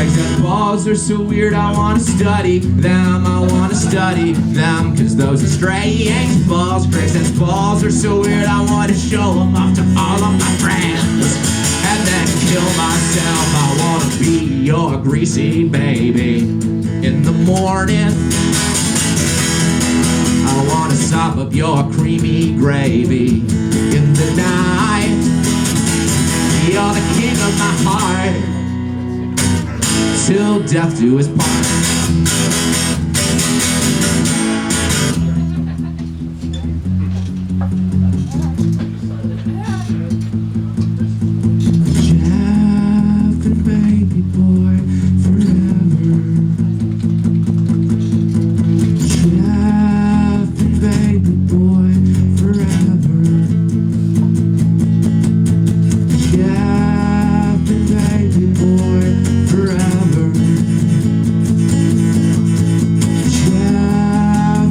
Greg's got balls are so weird, I wanna study them. I wanna study them, cause those are strange balls. Greg's got balls are so weird, I wanna show them off to all of my friends. And then kill myself, I wanna be your greasy baby. In the morning, I wanna sop up your creamy gravy. In the night, you're the king of my heart. Till death do us part. Jeff and baby boy forever. Jeff and baby boy forever. Jeff and baby boy forever. Jeff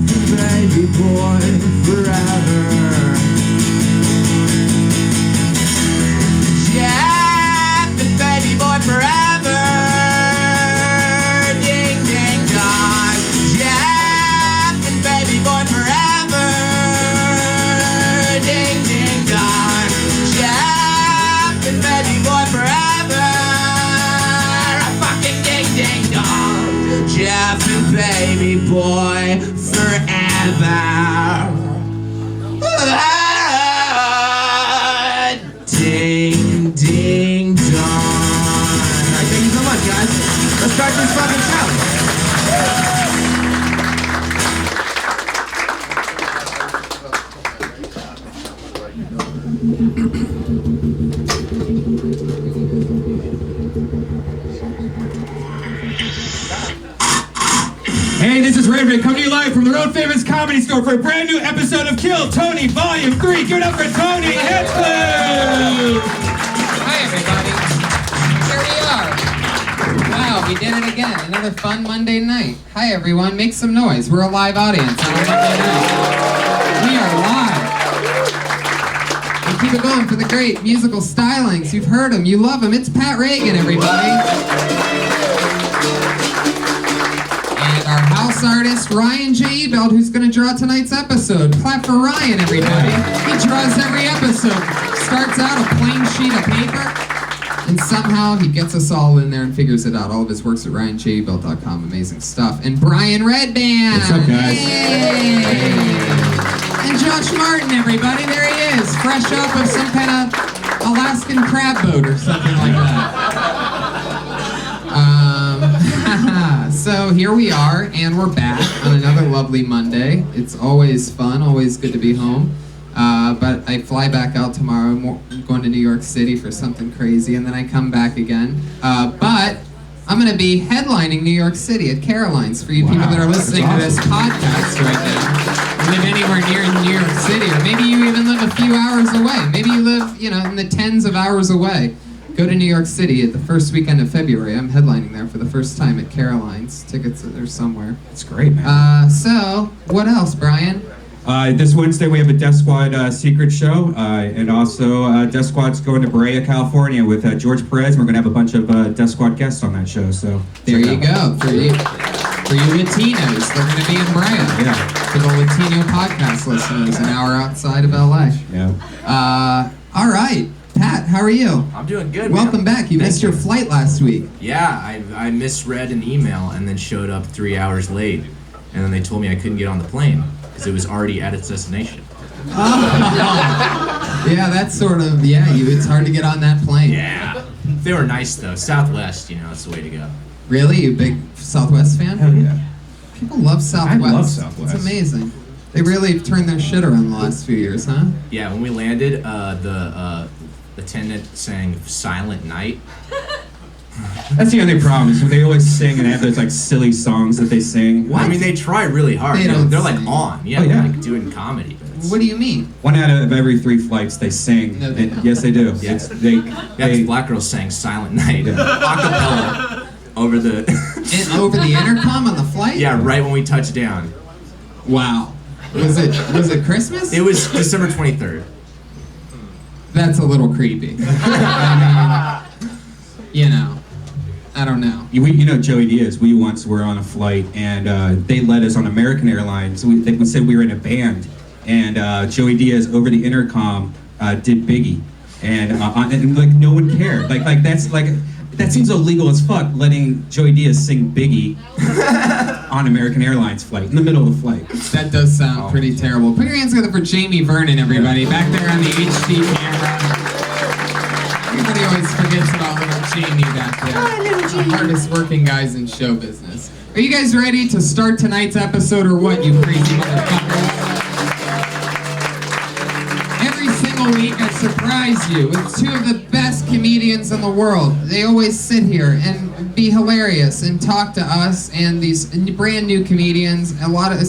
and baby boy forever. Jeff and baby boy forever. Ding ding dong. Jeff and baby boy forever. Ding ding dong. Jeff and baby boy forever. Fucking ding ding dong. Jeff and baby boy forever. Ding ding dong. Alright, thank you so much, guys. Let's start this fucking show. Hey, this is Ray coming to you live from the Road Famous Comedy Store for a brand new episode of Kill Tony Volume 3. Give it up for Tony Hinchcliffe! Hi, everybody. Here we are. Wow, we did it again. Another fun Monday night. Hi, everyone. Make some noise. We're a live audience on a Monday night. We are live. And keep it going for the great musical stylings. You've heard him. You love him. It's Pat Reagan, everybody. Our house artist, Ryan J. Ebelt, who's going to draw tonight's episode. Clap for Ryan, everybody. He draws every episode. Starts out a plain sheet of paper, and somehow he gets us all in there and figures it out. All of his work's at ryanjebelt.com. Amazing stuff. And Brian Redband. What's up, guys? Yay! And Josh Martin, everybody. There he is. Fresh off of some kind of Alaskan crab boat or something like that. So here we are, and we're back on another lovely Monday. It's always fun, always good to be home. But I fly back out tomorrow. I'm going to New York City for something crazy, and then I come back again. But I'm going to be headlining New York City at Caroline's for you people that are listening to this podcast right now. Live anywhere near New York City, or maybe you even live a few hours away. Maybe you live, in the tens of hours away. Go to New York City at the first weekend of February. I'm headlining there for the first time at Caroline's. Tickets are somewhere. It's great, man. So, what else, Brian? This Wednesday we have a Death Squad secret show, and also Death Squad's going to Brea, California with George Perez. We're going to have a bunch of Death Squad guests on that show. So there you go. For you Latinos, they're going to be in Brea. Yeah. For the Latino podcast listeners, an hour outside of LA. Yeah. All right. Pat, how are you? I'm doing good. Welcome back. You missed your flight last week. Yeah, I misread an email and then showed up 3 hours late. And then they told me I couldn't get on the plane because it was already at its destination. Oh. Yeah, that's sort of, it's hard to get on that plane. Yeah. They were nice, though. Southwest, it's the way to go. Really? You a big Southwest fan? Hell yeah. People love Southwest. I love Southwest. It's amazing. They really turned their shit around the last few years, huh? Yeah, when we landed, the attendant sang Silent Night. That's the only problem, is when they always sing and they have those silly songs that they sing. What? I mean, they try really hard. They're like on. Yeah, oh, yeah. They're like doing comedy. What do you mean? 1 out of every 3 flights they sing. No, they don't. Yes, they do. Yeah. They Black Girl sang Silent Night. Acapella over the... over the intercom on the flight? Yeah, right when we touched down. Wow. Was it Christmas? It was December 23rd. That's a little creepy. I mean, I don't know. You know Joey Diaz. We once were on a flight, and they led us on American Airlines. They said we were in a band, and Joey Diaz over the intercom did Biggie, and like no one cared. Like that's like that seems illegal as fuck. Letting Joey Diaz sing Biggie on American Airlines flight in the middle of the flight. That does sound pretty terrible. Put your hands together for Jamie Vernon, everybody, back there on the HD camera. Everybody always forgets about little Jamie back there. The hardest working guys in show business. Are you guys ready to start tonight's episode or what, you crazy motherfuckers? Every single week I surprise you with two of the best comedians in the world. They always sit here and be hilarious and talk to us and these brand new comedians.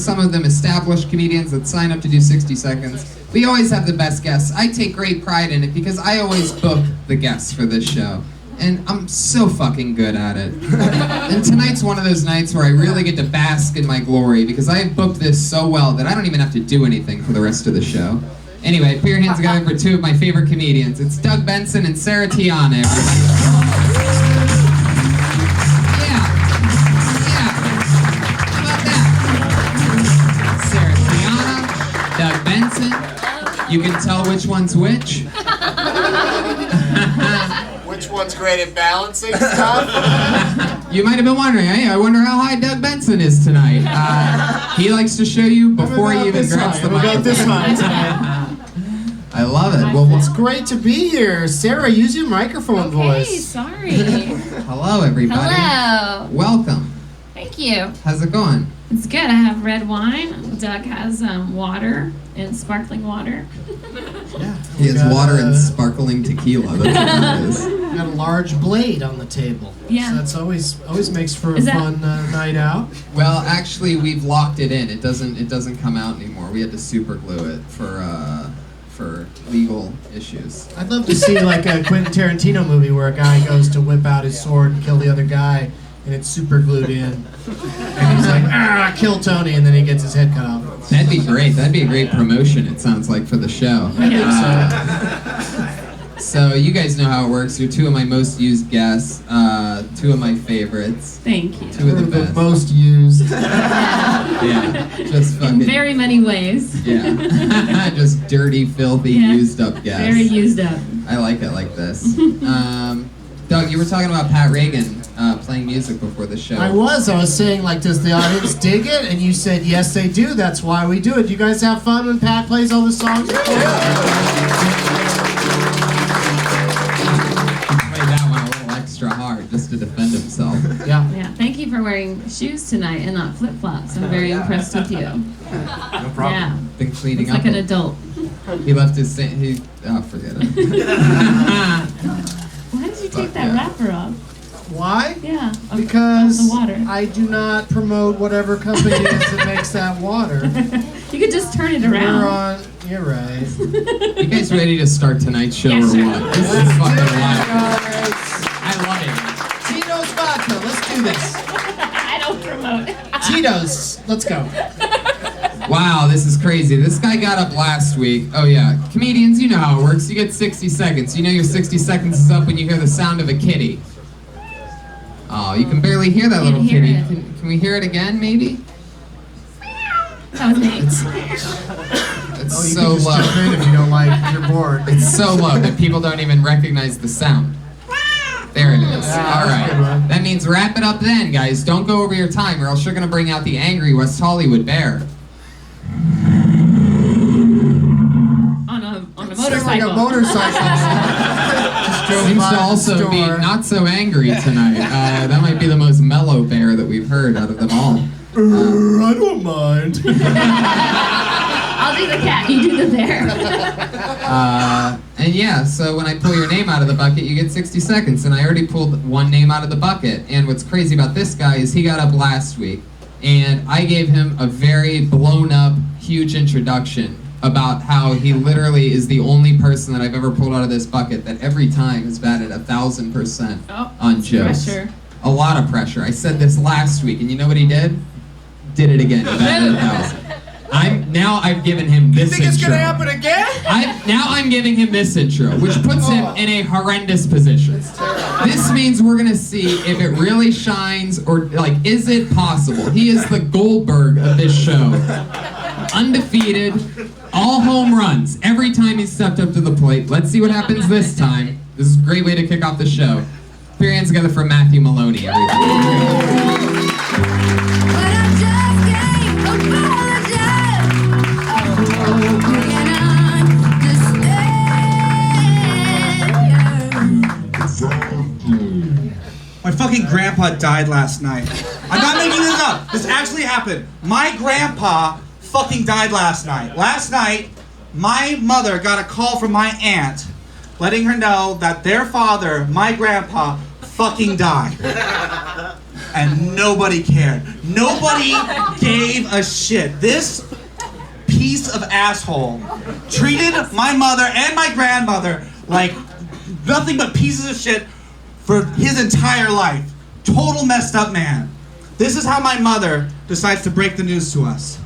Some of them established comedians that sign up to do 60 seconds. We always have the best guests. I take great pride in it because I always book the guests for this show. And I'm so fucking good at it. And tonight's one of those nights where I really get to bask in my glory because I have booked this so well that I don't even have to do anything for the rest of the show. Anyway, put your hands together for two of my favorite comedians. It's Doug Benson and Sarah Tiana, everybody. Yeah. How about that? Sarah Tiana, Doug Benson. You can tell which one's which. Which one's great at balancing stuff? You might have been wondering, hey, I wonder how high Doug Benson is tonight. He likes to show you before he even grabs the microphone. this one tonight. I love it. Well, It's great to be here. Sarah, use your microphone Okay, voice. sorry. hello, everybody. Hello. Welcome. Thank you. How's it going? It's good. I have red wine. Doug has water and sparkling water. Yeah. He has water and sparkling tequila. That's what it is. Got a large blade on the table. Yeah. So that's always makes for a Is that- fun night out. Well, actually, we've locked it in. It doesn't come out anymore. We had to super glue it for legal issues. I'd love to see like a Quentin Tarantino movie where a guy goes to whip out his sword and kill the other guy, and it's super glued in. And he's like, kill Tony, and then he gets his head cut off. That'd be great. That'd be a great promotion, it sounds like, for the show. So you guys know how it works. You're two of my most used guests, two of my favorites, Thank you. two of the best. most used. Yeah, just In fucking. very many ways. Yeah, just dirty, filthy, Yeah. used up guests. Very used up. I like it like this. Doug, you were talking about Pat Reagan playing music before the show. I was saying, like, does the audience dig it? And you said, yes, they do. That's why we do it. You guys have fun when Pat plays all the songs? Played that one a little extra hard just to defend himself. Yeah. Yeah. Thank you for wearing shoes tonight and not flip flops. I'm very impressed with you. No problem. Yeah. Been cleaning Looks up. like an adult. He left his. Forget it. Why did you take Fuck that yeah. wrapper off? Why? Yeah. Of Because the water. I do not promote whatever company it is that makes that water. You could just turn it You're around. You're right. You guys ready to start tonight's show Yeah, or sure. what? This is fucking wild. Guys. I love Tito's vodka. Let's do this. I don't promote. Tito's. Let's go. it. Wow, this is crazy. This guy got up last week. Oh yeah, comedians, you know how it works. You get 60 seconds. You know your 60 seconds is up when you hear the sound of a kitty. Oh, you can barely hear that Can't little hear kitty. it. Can we hear it again, maybe? That was me. It's Oh, you so can just low. jump in if you don't like. If you're bored. It's so low that people don't even recognize the sound. There it is. Yeah, All that's a good right. one. That means wrap it up then, guys. Don't go over your time, or else you're gonna bring out the angry West Hollywood bear. On a Sounds motorcycle. like a motorcycle. Just drove Seems by to the also be store. not so angry tonight. That might be the most mellow bear that we've heard out of them all. I don't mind. I'll do the cat. You do the bear. And yeah, so when I pull your name out of the bucket, you get 60 seconds. And I already pulled one name out of the bucket. And what's crazy about this guy is he got up last week, and I gave him a very blown up, huge introduction about how he literally is the only person that I've ever pulled out of this bucket that every time has batted 1,000% Oh, on jokes. pressure. A lot of pressure. I said this last week, and you know what he did? Did it again. He batted 1,000. I've given him this Think it's intro. gonna happen again? I'm giving him this intro, which puts him in a horrendous position. This means we're gonna see if it really shines or like, is it possible? He is the Goldberg of this show. Undefeated, all home runs every time he stepped up to the plate. Let's see what happens this time. This is a great way to kick off the show. Put your hands together for Matthew Maloney, everybody. My fucking grandpa died last night. I'm not making this up. This actually happened. My grandpa fucking died last night. Last night, my mother got a call from my aunt letting her know that their father, my grandpa, fucking died. And nobody cared. Nobody gave a shit. This piece of asshole treated my mother and my grandmother like nothing but pieces of shit for his entire life. Total messed up man. This is how my mother decides to break the news to us.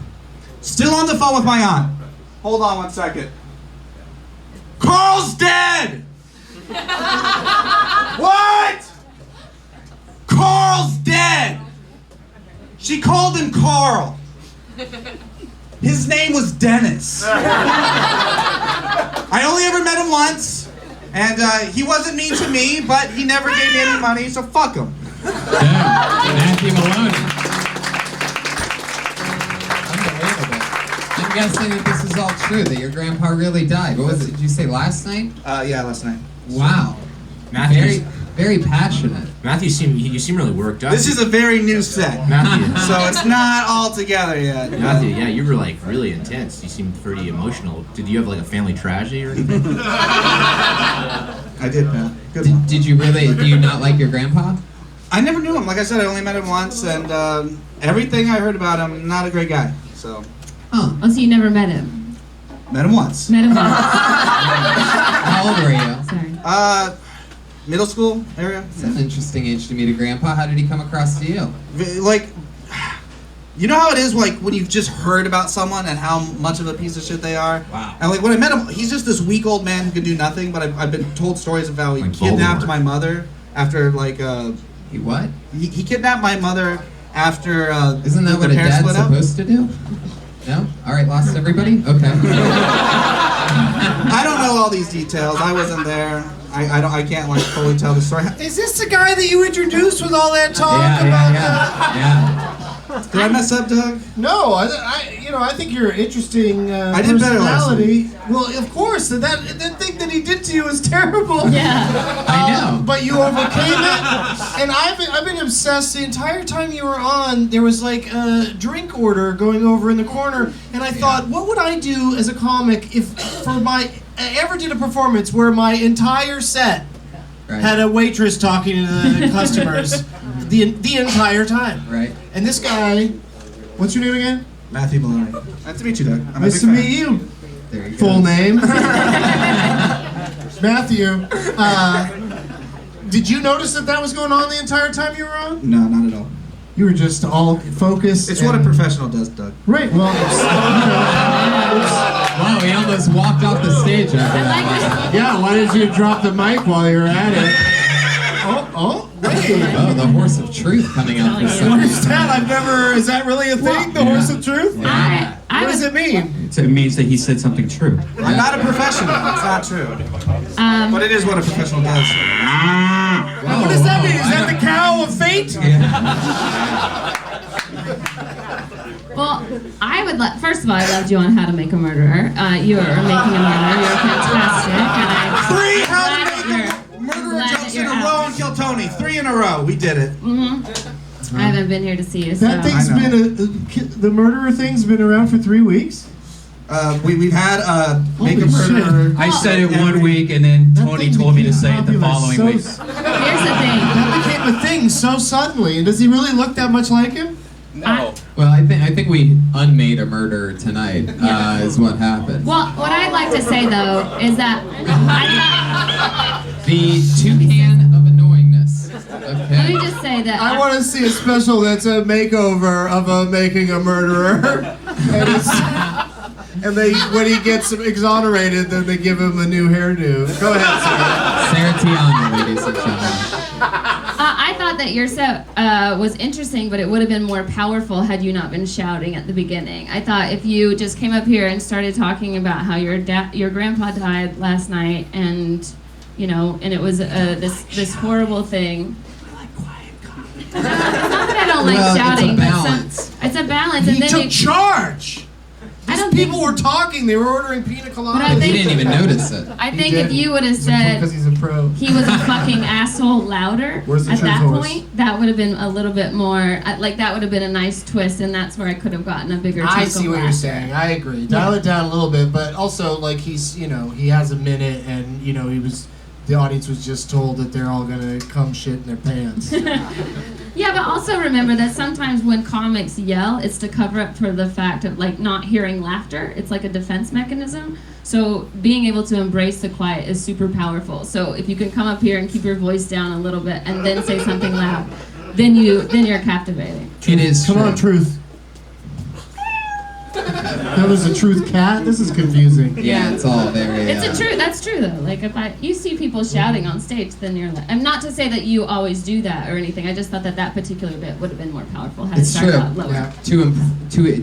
Still on the phone with my aunt. Hold on 1 second. Carl's dead! What? Carl's dead! She called him Carl. His name was Dennis. I only ever met him once, and he wasn't mean to me, but he never gave me any money, so fuck him. Damn, Matthew Maloney. Unbelievable. I'm guessing that this is all true, that your grandpa really died. What was it? Did you say last night? Yeah, last night. Wow. Matthew, Very passionate. Matthew, you seem really worked up. This is a very new set, Matthew. so it's not all together yet. Matthew, yeah, you were like really intense. You seemed pretty emotional. Did you have like a family tragedy or anything? I did, man. Good one. Did you really, do you not like your grandpa? I never knew him. Like I said, I only met him once, and everything I heard about him, not a great guy. So, Oh, Oh, so you never met him? met him once. Met him once. how old were you? Sorry. Middle school area. It's an interesting age to meet a grandpa. How did he come across to you? Like, you know how it is, like, when you've just heard about someone and how much of a piece of shit they are? Wow. And, like, when I met him, he's just this weak old man who can do nothing, but I've been told stories of how he Like kidnapped Voldemort. my mother after, like, He what? he kidnapped my mother after, Isn't that their what a parents dad's split up. supposed to do? No? Alright, lost everybody? Okay. I don't know all these details. I wasn't there. I can't, like, fully tell the story. Is this the guy that you introduced with all that talk Yeah, about? yeah. Did I mess up, Doug? No, I think you're an interesting I did better last personality. Well, of course, that thing that he did to you was terrible. Yeah. I know. But you overcame it, and I've been obsessed the entire time you were on. There was like a drink order going over in the corner, and I thought, what would I do as a comic if I ever did a performance where my entire set Right. had a waitress talking to the customers the entire time. Right. And this guy, what's your name again? Matthew Maloney. Nice to meet you, Doug. I'm a Nice big to fan. meet you. There you go. Full name. Matthew. Did you notice that was going on the entire time you were on? No, not at all. You were just all focused. It's what a professional does, Doug. Right. Well, Wow, he almost walked off the stage after I that. like this. yeah. Why did you drop the mic while you were at it? Oh, wait. Oh, the horse of truth coming out this What summer. is that? Is that really a thing? The horse of truth? I What does was, it mean? It means that he said something true. I'm not a professional. It's not true. But it is what a professional does. Whoa, What does that whoa, mean? Is I that the don't- cow of fate? well, I would let, first of all, I loved you on How to Make a Murderer. You are making a murderer. You're fantastic. And Three I'm how glad to that make you're- a murderer glad jumps that in you're a out. row and kill Tony. 3 in a row. We did it. I haven't been here to see you, so. That thing's I know. the murderer thing's been around for 3 weeks. We've had make a Holy shit. murderer. I said it one week, and then That Tony thing told me to became say it the popular following so week. Here's the thing. That became a thing so suddenly. And does he really look that much like him? No. Well, I think we unmade a murderer tonight. Is what happened. Well, what I'd like to say though is that The toucan of annoyingness. let Okay. me just say that I want to see a special that's a makeover of a making a murderer. And they, when he gets exonerated, then they give him a new hairdo. Go ahead, Sarah. Sarah Tiana, ladies and gentlemen. I thought that your set was interesting, but it would have been more powerful had you not been shouting at the beginning. I thought if you just came up here and started talking about how your grandpa died last night, and and it was this horrible thing. It's not that I don't like shouting, it's a balance. It's a balance. He and then took charge. These don't people think- were talking. They were ordering pina But I coladas. think- He didn't even notice it. I think if you would have said because he's a pro. he was a fucking asshole louder Where's the at truth that horse? point, that would have been a little bit more like that would have been a nice twist, and that's where I could have gotten a bigger chunk I of see what you're laughter. saying. I agree. Dial it down a little bit, but also like he's he has a minute, and the audience was just told that they're all gonna come shit in their pants. Yeah, but also remember that sometimes when comics yell, it's to cover up for the fact of like not hearing laughter. It's like a defense mechanism. So being able to embrace the quiet is super powerful. So if you can come up here and keep your voice down a little bit and then say something loud, then you're captivating. It is Come true. on, Truth. That was a Truth cat? This is confusing. Yeah, it's all very. It's a true. That's true though. Like if you see people shouting on stage, then you're like. And not to say that you always do that or anything. I just thought that particular bit would have been more powerful had It's it started true. out lower. Yeah.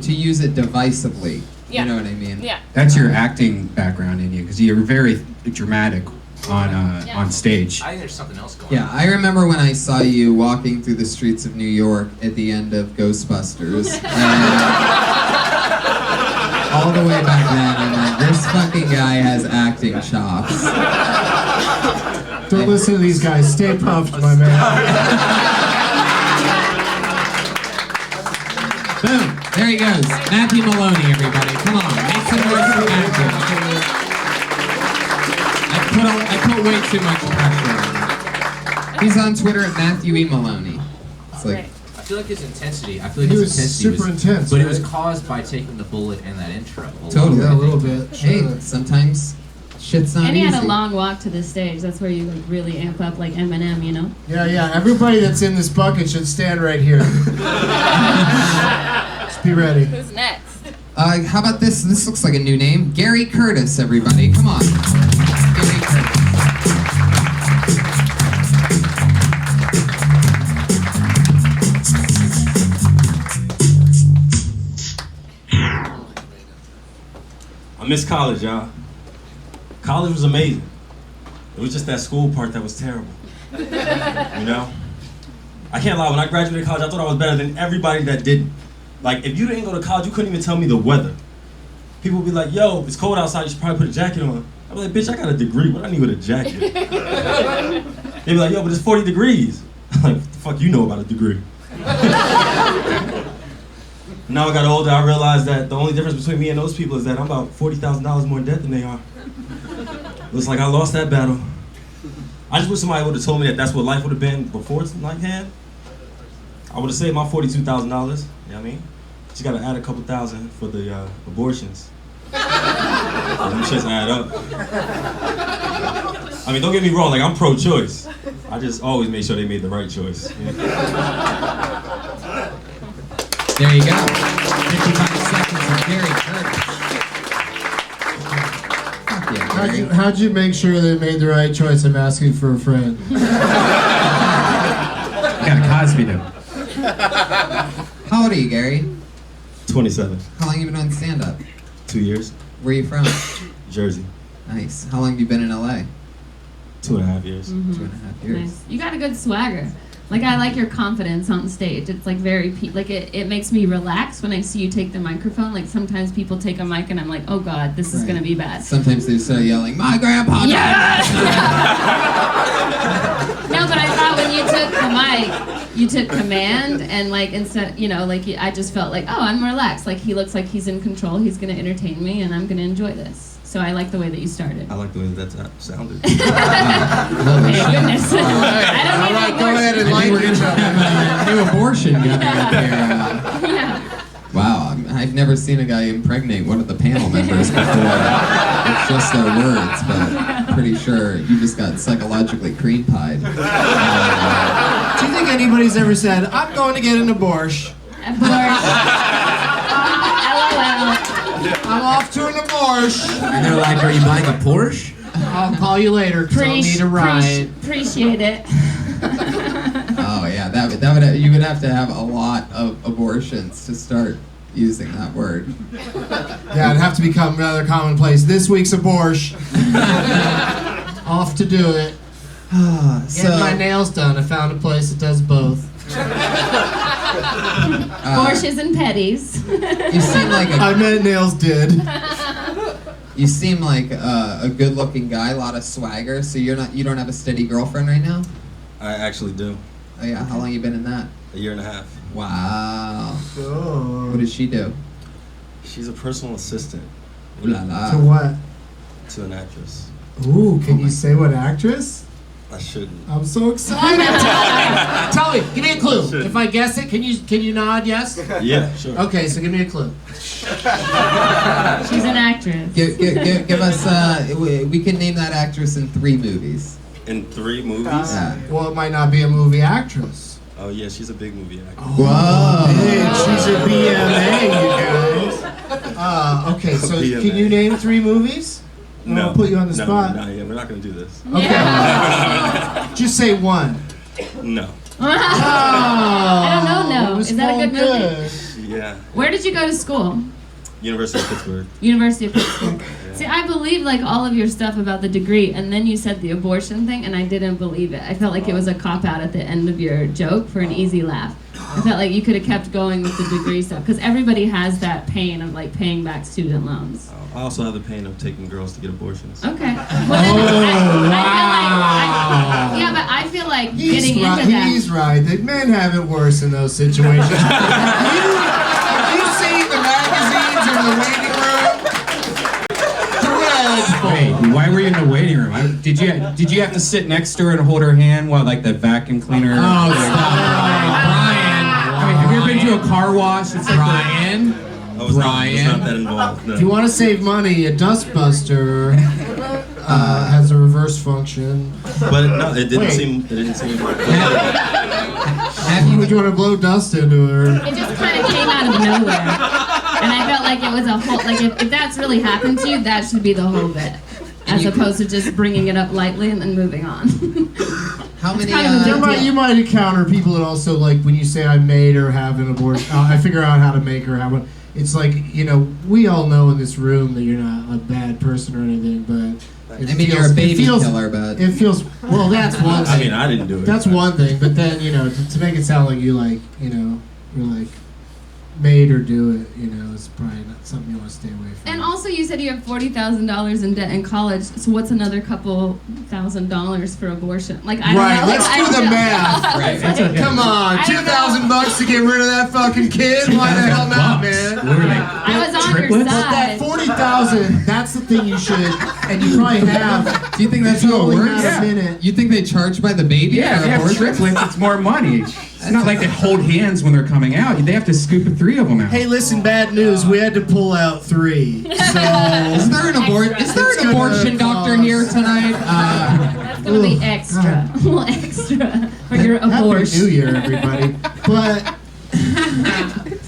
To use it divisively. Yeah. You know what I mean? Yeah. That's your acting background in you, because you're very dramatic on stage. I think there's something else going Yeah, I remember when I saw you walking through the streets of New York at the end of Ghostbusters. And all the way back then, I'm like, this fucking guy has acting chops. Don't listen to these guys. Stay puffed, my man. Boom. There he goes. Matthew Maloney, everybody. Come on. Make some noise for Matthew. I put way too much pressure on him. He's on Twitter at Matthew E. Maloney. It's like, I feel like his intensity. He was super intense, but it was right? caused by taking the bullet in that intro. Totally. Yeah, a little bit. hey, Sure. sometimes shit's not And he easy. had a long walk to the stage. That's where you like really amp up like Eminem, you know? Yeah. Everybody that's in this bucket should stand right here. Just be ready. Who's next? How about this? This looks like a new name. Gary Curtis, everybody. Come on. Gary Curtis. I miss college, y'all. College was amazing. It was just that school part that was terrible. You know? I can't lie, when I graduated college, I thought I was better than everybody that didn't. Like, if you didn't go to college, you couldn't even tell me the weather. People would be like, yo, it's cold outside, you should probably put a jacket on. I'd be like, bitch, I got a degree, what do I need with a jacket? They'd be like, yo, but it's 40 degrees. I'm like, what the fuck you know about a degree? Now I got older, I realized that the only difference between me and those people is that I'm about $40,000 more in debt than they are. Looks like I lost that battle. I just wish somebody would have told me that that's what life would have been before it's like hand. I would have saved my $42,000, you know what I mean? Just gotta add a couple thousand for the abortions. Them shits add up. I mean, don't get me wrong, like I'm pro-choice. I just always make sure they made the right choice. Yeah. There you go. 55 seconds of Gary Curtis. Fuck yeah, Gary. How'd you make sure they made the right choice? I'm asking for a friend. You got a Cosby though. How old are you, Gary? 27, How long have you been on stand-up? 2 years, Where are you from? Jersey, Nice. How long have you been in LA? 2.5 years. 2.5 years. Nice. You got a good swagger. Like I like your confidence on stage. It's like very it makes me relax when I see you take the microphone. Like sometimes people take a mic and I'm like, oh god, this is Right. gonna be bad. Sometimes they start yelling, my grandpa died last night." No, but I thought when you took the mic, you took command and like instead, I just felt like, oh, I'm relaxed. Like he looks like he's in control. He's gonna entertain me and I'm gonna enjoy this. So I like the way that you started. I like the way that sounded. Thank goodness. I don't need any Go more ahead and I like think we're each gonna other. have a new abortion coming up here. Yeah. Wow, I've never seen a guy impregnate one of the panel members before. It's just their words, but I'm pretty sure you just got psychologically cream pied. Do you think anybody's ever said, I'm going to get an abortion? LOL. I'm off to an abortion. And they're like, are you buying a Porsche? I'll call you later because I'll need a ride. Appreciate it. Oh yeah, that would you would have to have a lot of abortions to start using that word. Yeah, it'd have to become rather commonplace. This week's abortion. Off to do it. Getting my nails done. I found a place that does both. Porsches and petties. You seem like I meant nails did. you seem like a good-looking guy, a lot of swagger. So you don't have a steady girlfriend right now? I actually do. Oh yeah, how long you been in that? A year and a half. Wow. Oh. What does she do? She's a personal assistant Ooh la la. To what? to an actress. Ooh, can you say what actress? I shouldn't. I'm so excited. Tell me. Give me a clue. If I guess it, can you nod yes? Yeah, sure. Okay, so give me a clue. She's an actress. Give us. We can name that actress in 3 movies. In 3 movies? Yeah. Well, it might not be a movie actress. Oh yeah, she's a big movie actor. Whoa. Hey, she's a BMA, you guys. Okay, so BMA. can you name 3 movies? No. I'll put you on the spot. No, yeah, we're not gonna do this. Okay. Just say one. No. I don't know, no. It was Is that a good going movie? Yeah. Where did you go to school? University of Pittsburgh. University of Pittsburgh. See, I believed like all of your stuff about the degree, and then you said the abortion thing, and I didn't believe it. I felt like it was a cop-out at the end of your joke for an easy laugh. I felt like you could have kept going with the degree stuff, because everybody has that pain of like paying back student loans. I also have the pain of taking girls to get abortions. Okay. Well, then yeah, but I feel like getting right, into that. He's right. The men have it worse in those situations. Have you seen the magazines in the waiting room? Dreadful. Wait, why were you in the waiting room? Did you have to sit next to her and hold her hand while like the vacuum cleaner? Oh, stop, Brian. I mean, have you ever been to a car wash? It's like Brian. I was not that involved. No. If you want to save money, a dustbuster has a reverse function. But no, it didn't Wait. seem. It didn't seem. Would you want to blow dust into her? It just kind of came out of nowhere. And I felt like it was a whole, like if that's really happened to you, that should be the whole bit. As opposed to just bringing it up lightly and then moving on. How many? kind of a big You might encounter people that also like when you say I made or have an abortion. I figure out how to make or have one. It's like, you know, we all know in this room that you're not a bad person or anything, but you're a baby killer, but it feels well. That's one thing. I mean, I didn't do it. That's one thing, but then you know, to make it sound like you like, you know, you're like made or do it, you know, it's probably not something you want to stay away from. And also, you said you have $40,000 in debt in college. So what's another couple $1,000 for abortion? Like I don't Right, know. let's like, do I the don't- math. Right. Come on, I don't $2,000 to get rid of that fucking kid? Why the hell not, man? What were they? I was on your Triplets? But that side. 40,000, that's the thing you should, and you probably have. do you think that's if you how it only works? had a minute. You think they charge by the baby Yeah, for if you have abortion? triplets, it's more money. It's not like they hold hands when they're coming out. They have to scoop 3 of them out. Hey, listen, bad news. We had to pull out 3. So Is there an gonna abortion doctor cost- here tonight? That's gonna be extra, a little extra for your Happy abortion. New Year, everybody. But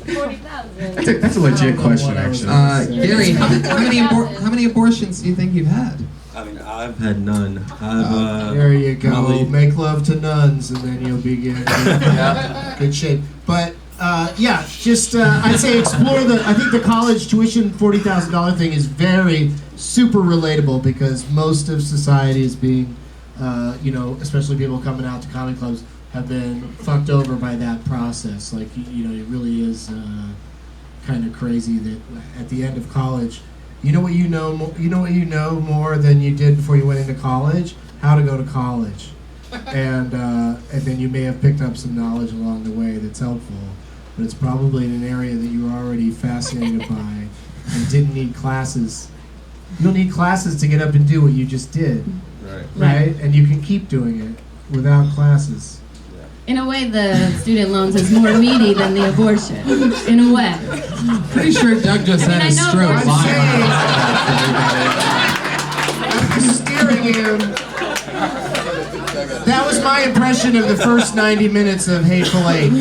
40,000. That's a legit question, actually. Gary, how many abortions do you think you've had? I mean, I've had none. I've. there you go. Probably, Make love to nuns, and then you'll be good shape. But yeah, just I'd say explore the. I think the college tuition $40,000 thing is very super relatable because most of society is being, you know, especially people coming out to comedy clubs have been fucked over by that process. Like you know, it really is kind of crazy that at the end of college. You know what you know more than you did before you went into college? How to go to college. And then you may have picked up some knowledge along the way that's helpful. But it's probably in an area that you were already fascinated by and didn't need classes. You don't need classes to get up and do what you just did. Right? And you can keep doing it without classes. In a way, the student loans is more meaty than the abortion. In a way. Pretty sure Doug just I mean, had a I know stroke there's- live. I'm steering him. That was my impression of the first 90 minutes of Hateful Eight.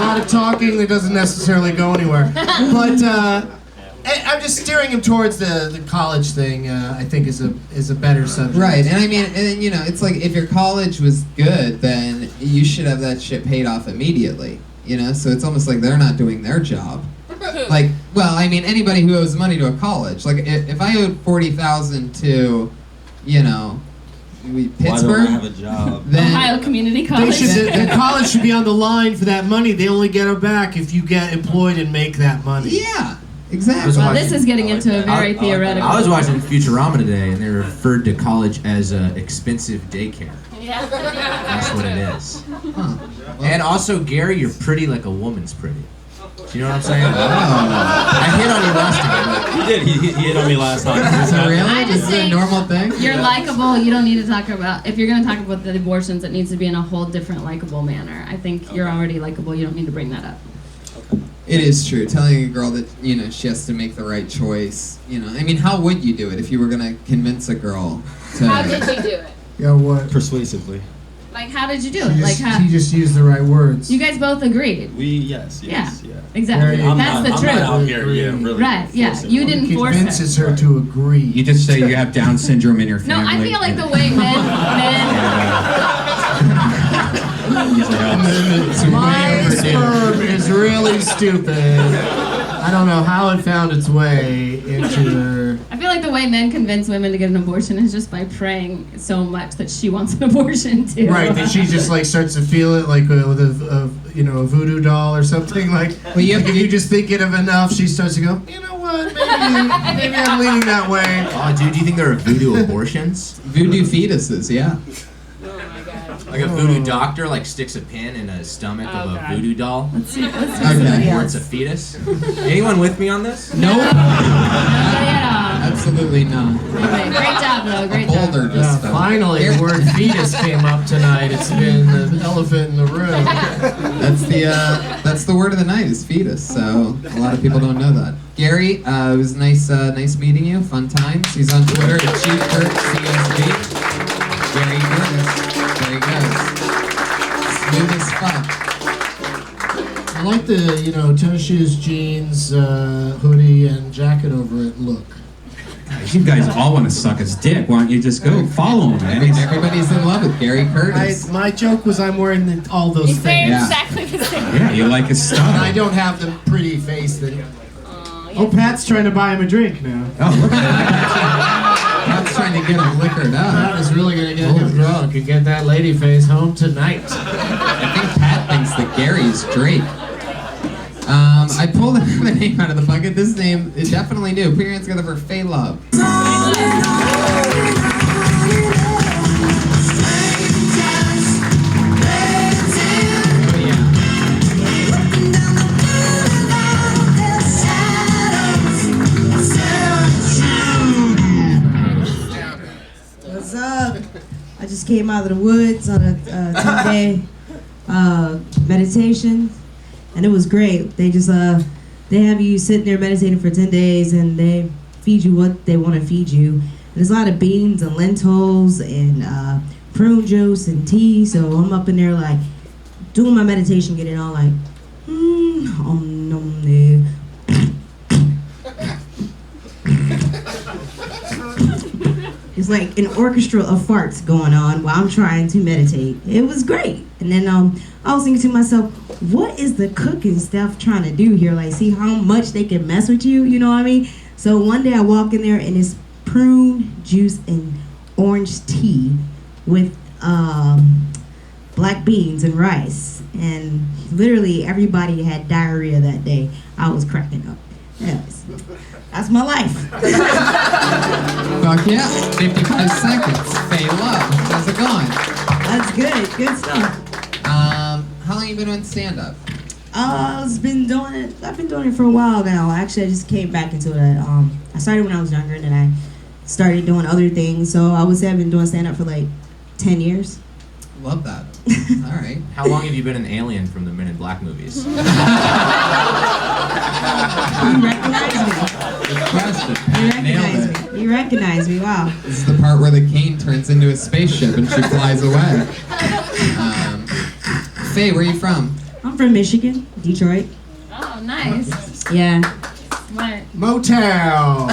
a lot of talking that doesn't necessarily go anywhere. But I'm just steering him towards the college thing. I think is a better subject. Right, and I mean, and you know, it's like if your college was good, then you should have that shit paid off immediately. You know, so it's almost like they're not doing their job. Like, well, I mean, anybody who owes money to a college, like if I owed $40,000 to, you know, Pittsburgh, Why don't I have a job? then Ohio Community They College. should, the college should be on the line for that money. They only get it back if you get employed and make that money. yeah, exactly. Well, this is getting into a very theoretical. I was watching Futurama today, and they referred to college as expensive daycare. Yeah. That's what it is. Huh. And also, Gary, you're pretty like a woman's pretty. Do you know what I'm saying? Oh. I hit on you last time. He did. He hit on me last time. Really? I just Is it a think normal thing? You're likable. You don't need to talk about. If you're going to talk about the abortions, it needs to be in a whole different likable manner. I think you're already likable. You don't need to bring that up. It is true. Telling a girl that, you know, she has to make the right choice. You know, I mean, how would you do it if you were gonna convince a girl to? How did you do it? Yeah, what? Persuasively. Like, how did you do it? Like, how? He just used the right words. You guys both agreed. Yes. Yeah. Yeah. Exactly. Very- That's the I'm truth. not out here, really. Right. Yeah. forcing You it. didn't force her. Convinces her to agree. You just say you have Down syndrome in your No, family. I feel like the way men. My sperm is really stupid. I don't know how it found its way into her. I feel like the way men convince women to get an abortion is just by praying so much that she wants an abortion too. Right, that she just like starts to feel it like with a voodoo doll or something like. Well, you have if you just think it of enough, she starts to go. You know what? Maybe I'm leaning that way. Oh, dude, do you think there are voodoo abortions? Voodoo fetuses, yeah. Like a voodoo doctor like sticks a pin in a stomach of a voodoo doll? Let's see. Okay. Or it's a fetus? Anyone with me on this? Nope. Nobody at all. Absolutely not. Okay, great job, though. Great A boulder job. just fell. Finally, the word fetus came up tonight. It's been the elephant in the room. That's the word of the night is fetus. So a lot of people don't know that. Gary, it was nice meeting you. Fun times. He's on Twitter at CSB. Gary Curtis. There he goes. Smooth as fuck. I like the tennis shoes, jeans, hoodie, and jacket over it look. You guys all want to suck his dick. Why don't you just go follow him, man? He's- Everybody's in love with Gary Curtis. My joke was I'm wearing all those He's things. wearing Yeah. exactly the same. yeah, you like his And I style. don't have the pretty face that. Yeah. Oh, Pat's trying to buy him a drink now. Oh, look at that. Pat's trying to get him liquored up. Pat is really gonna get him drunk and get that lady face home tonight. I think Pat thinks that Gary's Drake. I pulled another name out of the bucket. This name is definitely new. Put your hands together for Faye Love. What's up? I just came out of the woods on a 10-day meditation, and it was great. They just they have you sitting there meditating for 10 days, and they feed you what they want to feed you. And there's a lot of beans and lentils and prune juice and tea. So I'm up in there like doing my meditation, getting all like, It's like an orchestra of farts going on while I'm trying to meditate. It was great. And then I was thinking to myself, what is the cooking stuff trying to do here? Like, see how much they can mess with you, you know what I mean? So one day I walk in there and it's prune juice and orange tea with black beans and rice. And literally everybody had diarrhea that day. I was cracking up. Yes. That's my life. Fuck yeah. 55 seconds. Faye Love. How's it going? That's good. Good stuff. How long you been doing stand-up? I've been doing it for a while now. Actually, I just came back into it. I started when I was younger, and then I started doing other things. So I would say I've been doing stand-up for like 10 years. Love that. All right. How long have you been an alien from the Men in Black movies? You recognize me. Good question. You Nailed it. recognize me. You recognize me. Wow. This is the part where the cane turns into a spaceship and she flies away. Faye, where are you from? I'm from Michigan. Detroit. Oh, nice. Yeah. Smart. Motel.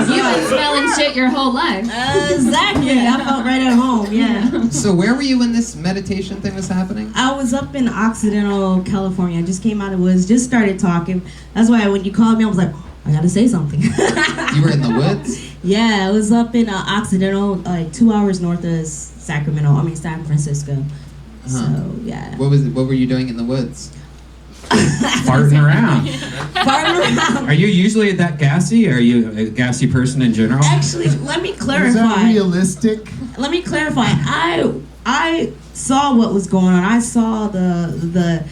You've been smelling shit your whole life. Exactly. I felt right at home. Yeah. So where were you when this meditation thing was happening? I was up in Occidental, California. I just came out of the woods, just started talking. That's why when you called me, I was like, I gotta say something. You were in the woods? Yeah, I was up in Occidental, like 2 hours north of San Francisco. So, yeah. What were you doing in the woods? Farting around. Farting around. Are you usually that gassy? Are you a gassy person in general? Actually, let me Is clarify. that realistic? Let me clarify. I saw what was going on. I saw the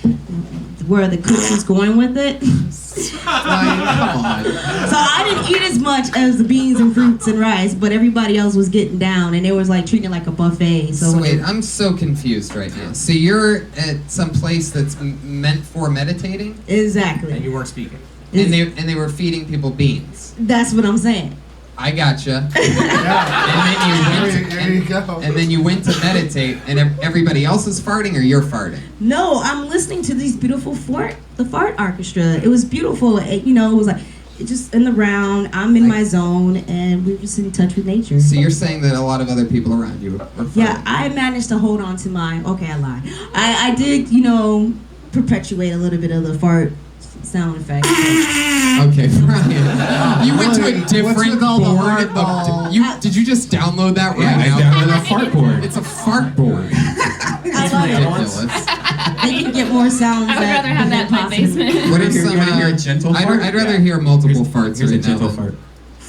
where the cook was going with it. Come on. So I didn't eat as much as the beans and fruits and rice, but everybody else was getting down, and they was like treating it like a buffet. So wait, I'm so confused right now. So you're at some place that's meant for meditating, Exactly. And you weren't speaking. and they were feeding people beans. That's what I'm saying. I gotcha. There you go. And then you went to meditate, and everybody else is farting, or you're farting. No, I'm listening to these beautiful the fart orchestra. It was beautiful. It was like it just in the round. I'm in my zone, and we were just in touch with nature. So you're saying that a lot of other people around you were farting. Yeah, I managed to hold on to my. Okay, I lied. I did, perpetuate a little bit of the fart sound effect. Okay, Brian. You went to a What's different with all the board. hardball? Did you just download that right Yeah, I now? downloaded a fart board. It's a fart board. I love it. Ridiculous. They can get more sounds. I would rather have that in my basement. What if You some? wanna hear a gentle I'd, fart? I'd rather hear multiple farts Here's a right gentle now. fart.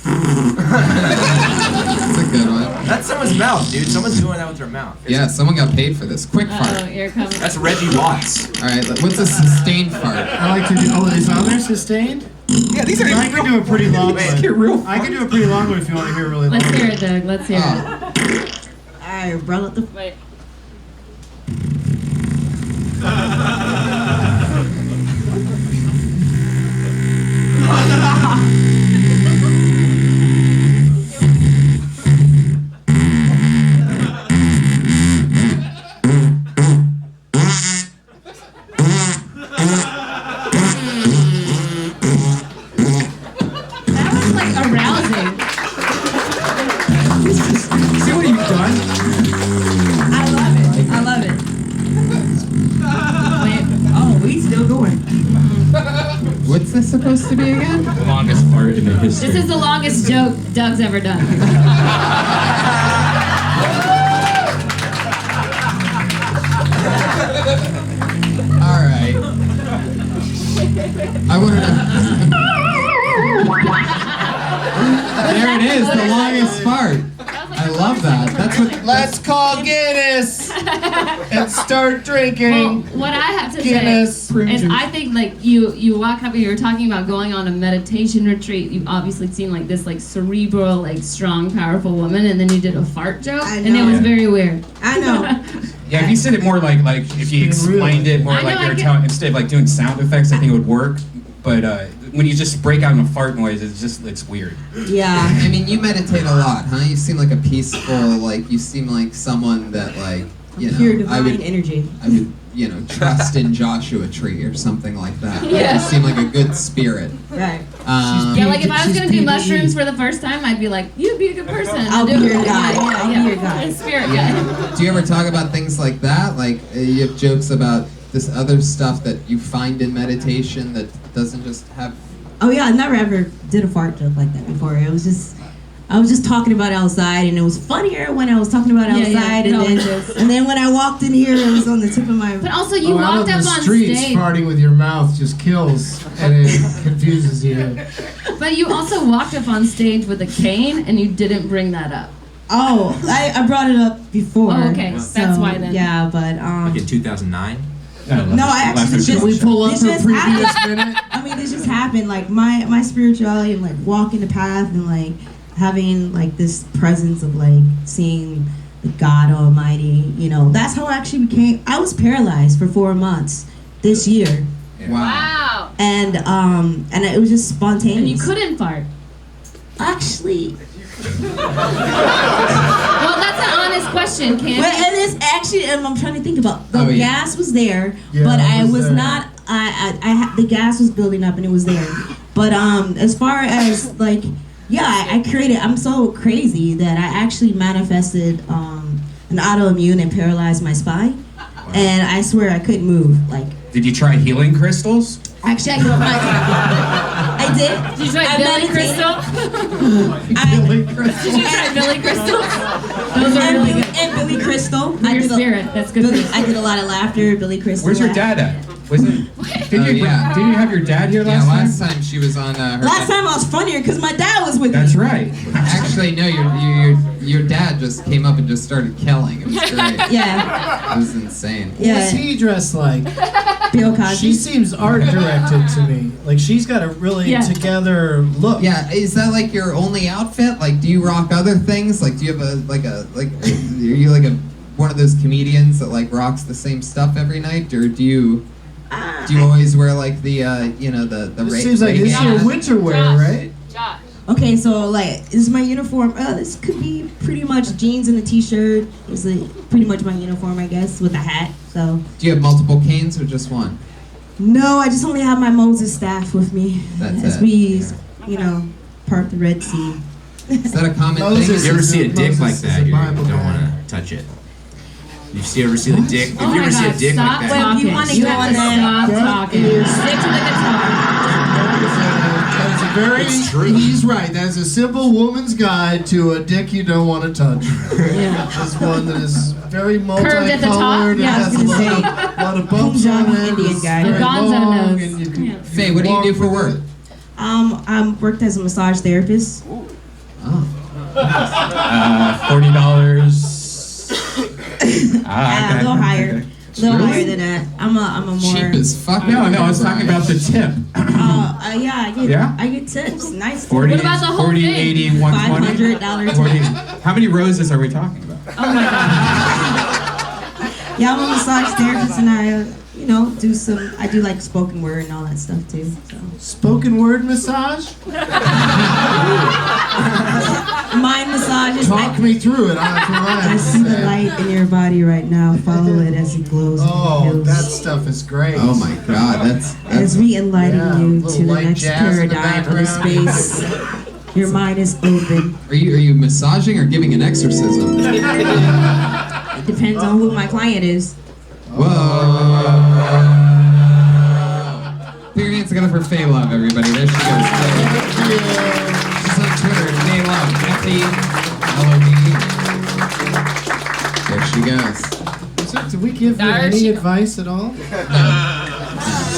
That's a good one. That's someone's mouth, dude. Someone's doing that with their mouth. Yeah, someone got paid for this. Quick Oh, fart. you're coming. That's Reggie Watts. All right, what's a sustained fart? I like to do. Oh, is others sustained? Yeah, these are I can do a pretty long Wait, one. Get real. I can do a pretty long one if you want to hear a really long. Let's hear it, Doug. Let's hear it. Oh, All right, bro. Let the Wait. That was like arousing. See what you've done? I love it. I love it. Wait. Oh, we still going. what's this supposed to be again? The longest fart in the history. This is the longest joke Doug's ever done. All right. I want to. There it is, the longest fart. I love that. That's what. Let's call Guinness and start Well, drinking. what I have to Guinness. say is I think like you walk up and you were talking about going on a meditation retreat. You've obviously seen like this like cerebral, like strong, powerful woman, and then you did a fart joke, I and it know. was very weird. I know. Yeah, if you said it more like if you explained it more I know, like I you were get- telling instead of like doing sound effects, I think it would work. But when you just break out in a fart noise, it's weird. Yeah. I mean, you meditate a lot, huh? You seem like a peaceful, like you seem like someone that like Pure divine I would energy. trust in Joshua Tree or something like that. Yeah. You seem like a good spirit. Right. Yeah, like if I was She's gonna do PvE. mushrooms for the first time, I'd be like, you'd be a good person. I'll to do be it. your guide. Yeah, I'll yeah, be your guide. Spirit guide. Do you ever talk about things like that? Like you have jokes about this other stuff that you find in meditation that doesn't just have. Oh yeah, I never ever did a fart joke like that before. I was just talking about outside, and it was funnier when I was talking about Yeah, yeah, outside, it and always then is. and then when I walked in here, it was on the tip of my. But also, you out walked on up the on streets, stage. farting with your mouth just kills and it confuses you. But you also walked up on stage with a cane, and you didn't bring that up. Oh, I brought it up before. Oh, okay. That's why then. Yeah, but Like in 2009. No, I actually just Can we pull up this the just previous happened. minute? I mean, this just happened. Like my spirituality and like walking the path and like having like this presence of like seeing the God Almighty. That's how I actually became. I was paralyzed for 4 months this year, Wow. and it was just spontaneous. And you couldn't fart. actually. Well, that's an honest question, Cam. Well, and it's actually, I'm trying to think about. The Oh, yeah. gas was there, Yeah, but it I was was there. not. The gas was building up and it was there. But as far as like, yeah, I created. I'm so crazy that I actually manifested an autoimmune and paralyzed my spine, and I swear I couldn't move. Like, Did you try healing crystals? actually, I did. Did you try I Billy meditated. Crystal? Did you try Billy Crystal? Those are really good. And Billy Crystal. Your spirit. That's good. Billy, I did a lot of laughter. Billy Crystal. Where's your laughed. dad at? Was it? Did you yeah. did you have your dad here Yeah, last last time? time she was on her. Last time I was funnier because my dad was with That's me. right. Actually, no, your dad just came up and just started killing. It was great. Yeah, It was insane. What's yeah. he dressed like? Bill Cosby. She seems art directed to me. Like she's got a really Yeah. together look. Yeah, is that like your only outfit? Like, do you rock other things? Like, do you have are you like one of those comedians that like rocks the same stuff every night, or do you always wear like the the This seems like this is your winter wear, Josh. right? Josh. Okay, so like, this is my uniform. This could be pretty much jeans and a t-shirt. Is pretty much my uniform, I guess, with a hat. So Do you have multiple canes or just one? no, I just only have my Moses staff with me That's as it. we, part the Red Sea. Is that a common Moses thing? is You ever see a dick Moses like is that? a You Bible don't guy. want to touch it. You ever see the dick? Oh If you my ever see a God, dick stop like that? Well, you talking. wanna You go have on to that? stop talking. is- Stick to the guitar. That's a very. It's true. He's right. That's a simple woman's guide to a dick you don't want to touch. Yeah. It's one that is very Curved at the top? multicolored. Yeah, I It was has a gonna lot of bumps on Punjabi it. Indian It's guy. very The Gonzo long, nose. and you can- Yeah. Faye, what do you walk do for with work? it. I worked as a massage therapist. Oh. $40. A little higher. A little Really? higher than that. I'm a more. Cheap as fuck. No, I was talking about the tip. Yeah, Yeah? I get tips. Nice. 40, What about the whole 40, thing? 80, 120. $500 40. tip. How many roses are we talking about? Oh my God. Yeah, I'm a massage therapist, and I, I do like spoken word and all that stuff too. So. Spoken word massage? Mind massages. Talk me through it. I see the light in your body right now. Follow it as it glows. Oh, and that heals. stuff is great. Oh my god, that's As we enlighten Yeah, you little to the light next jazz in the paradigm of the background. space. Your mind is open. Are you massaging or giving an exorcism? It depends on who my client is. Whoa. Put your hands together for Faye Love, everybody. There she goes. She's on Twitter, Faye Love, F-E-L-O-V-E. There she goes. So, did we give her There any she- advice at all?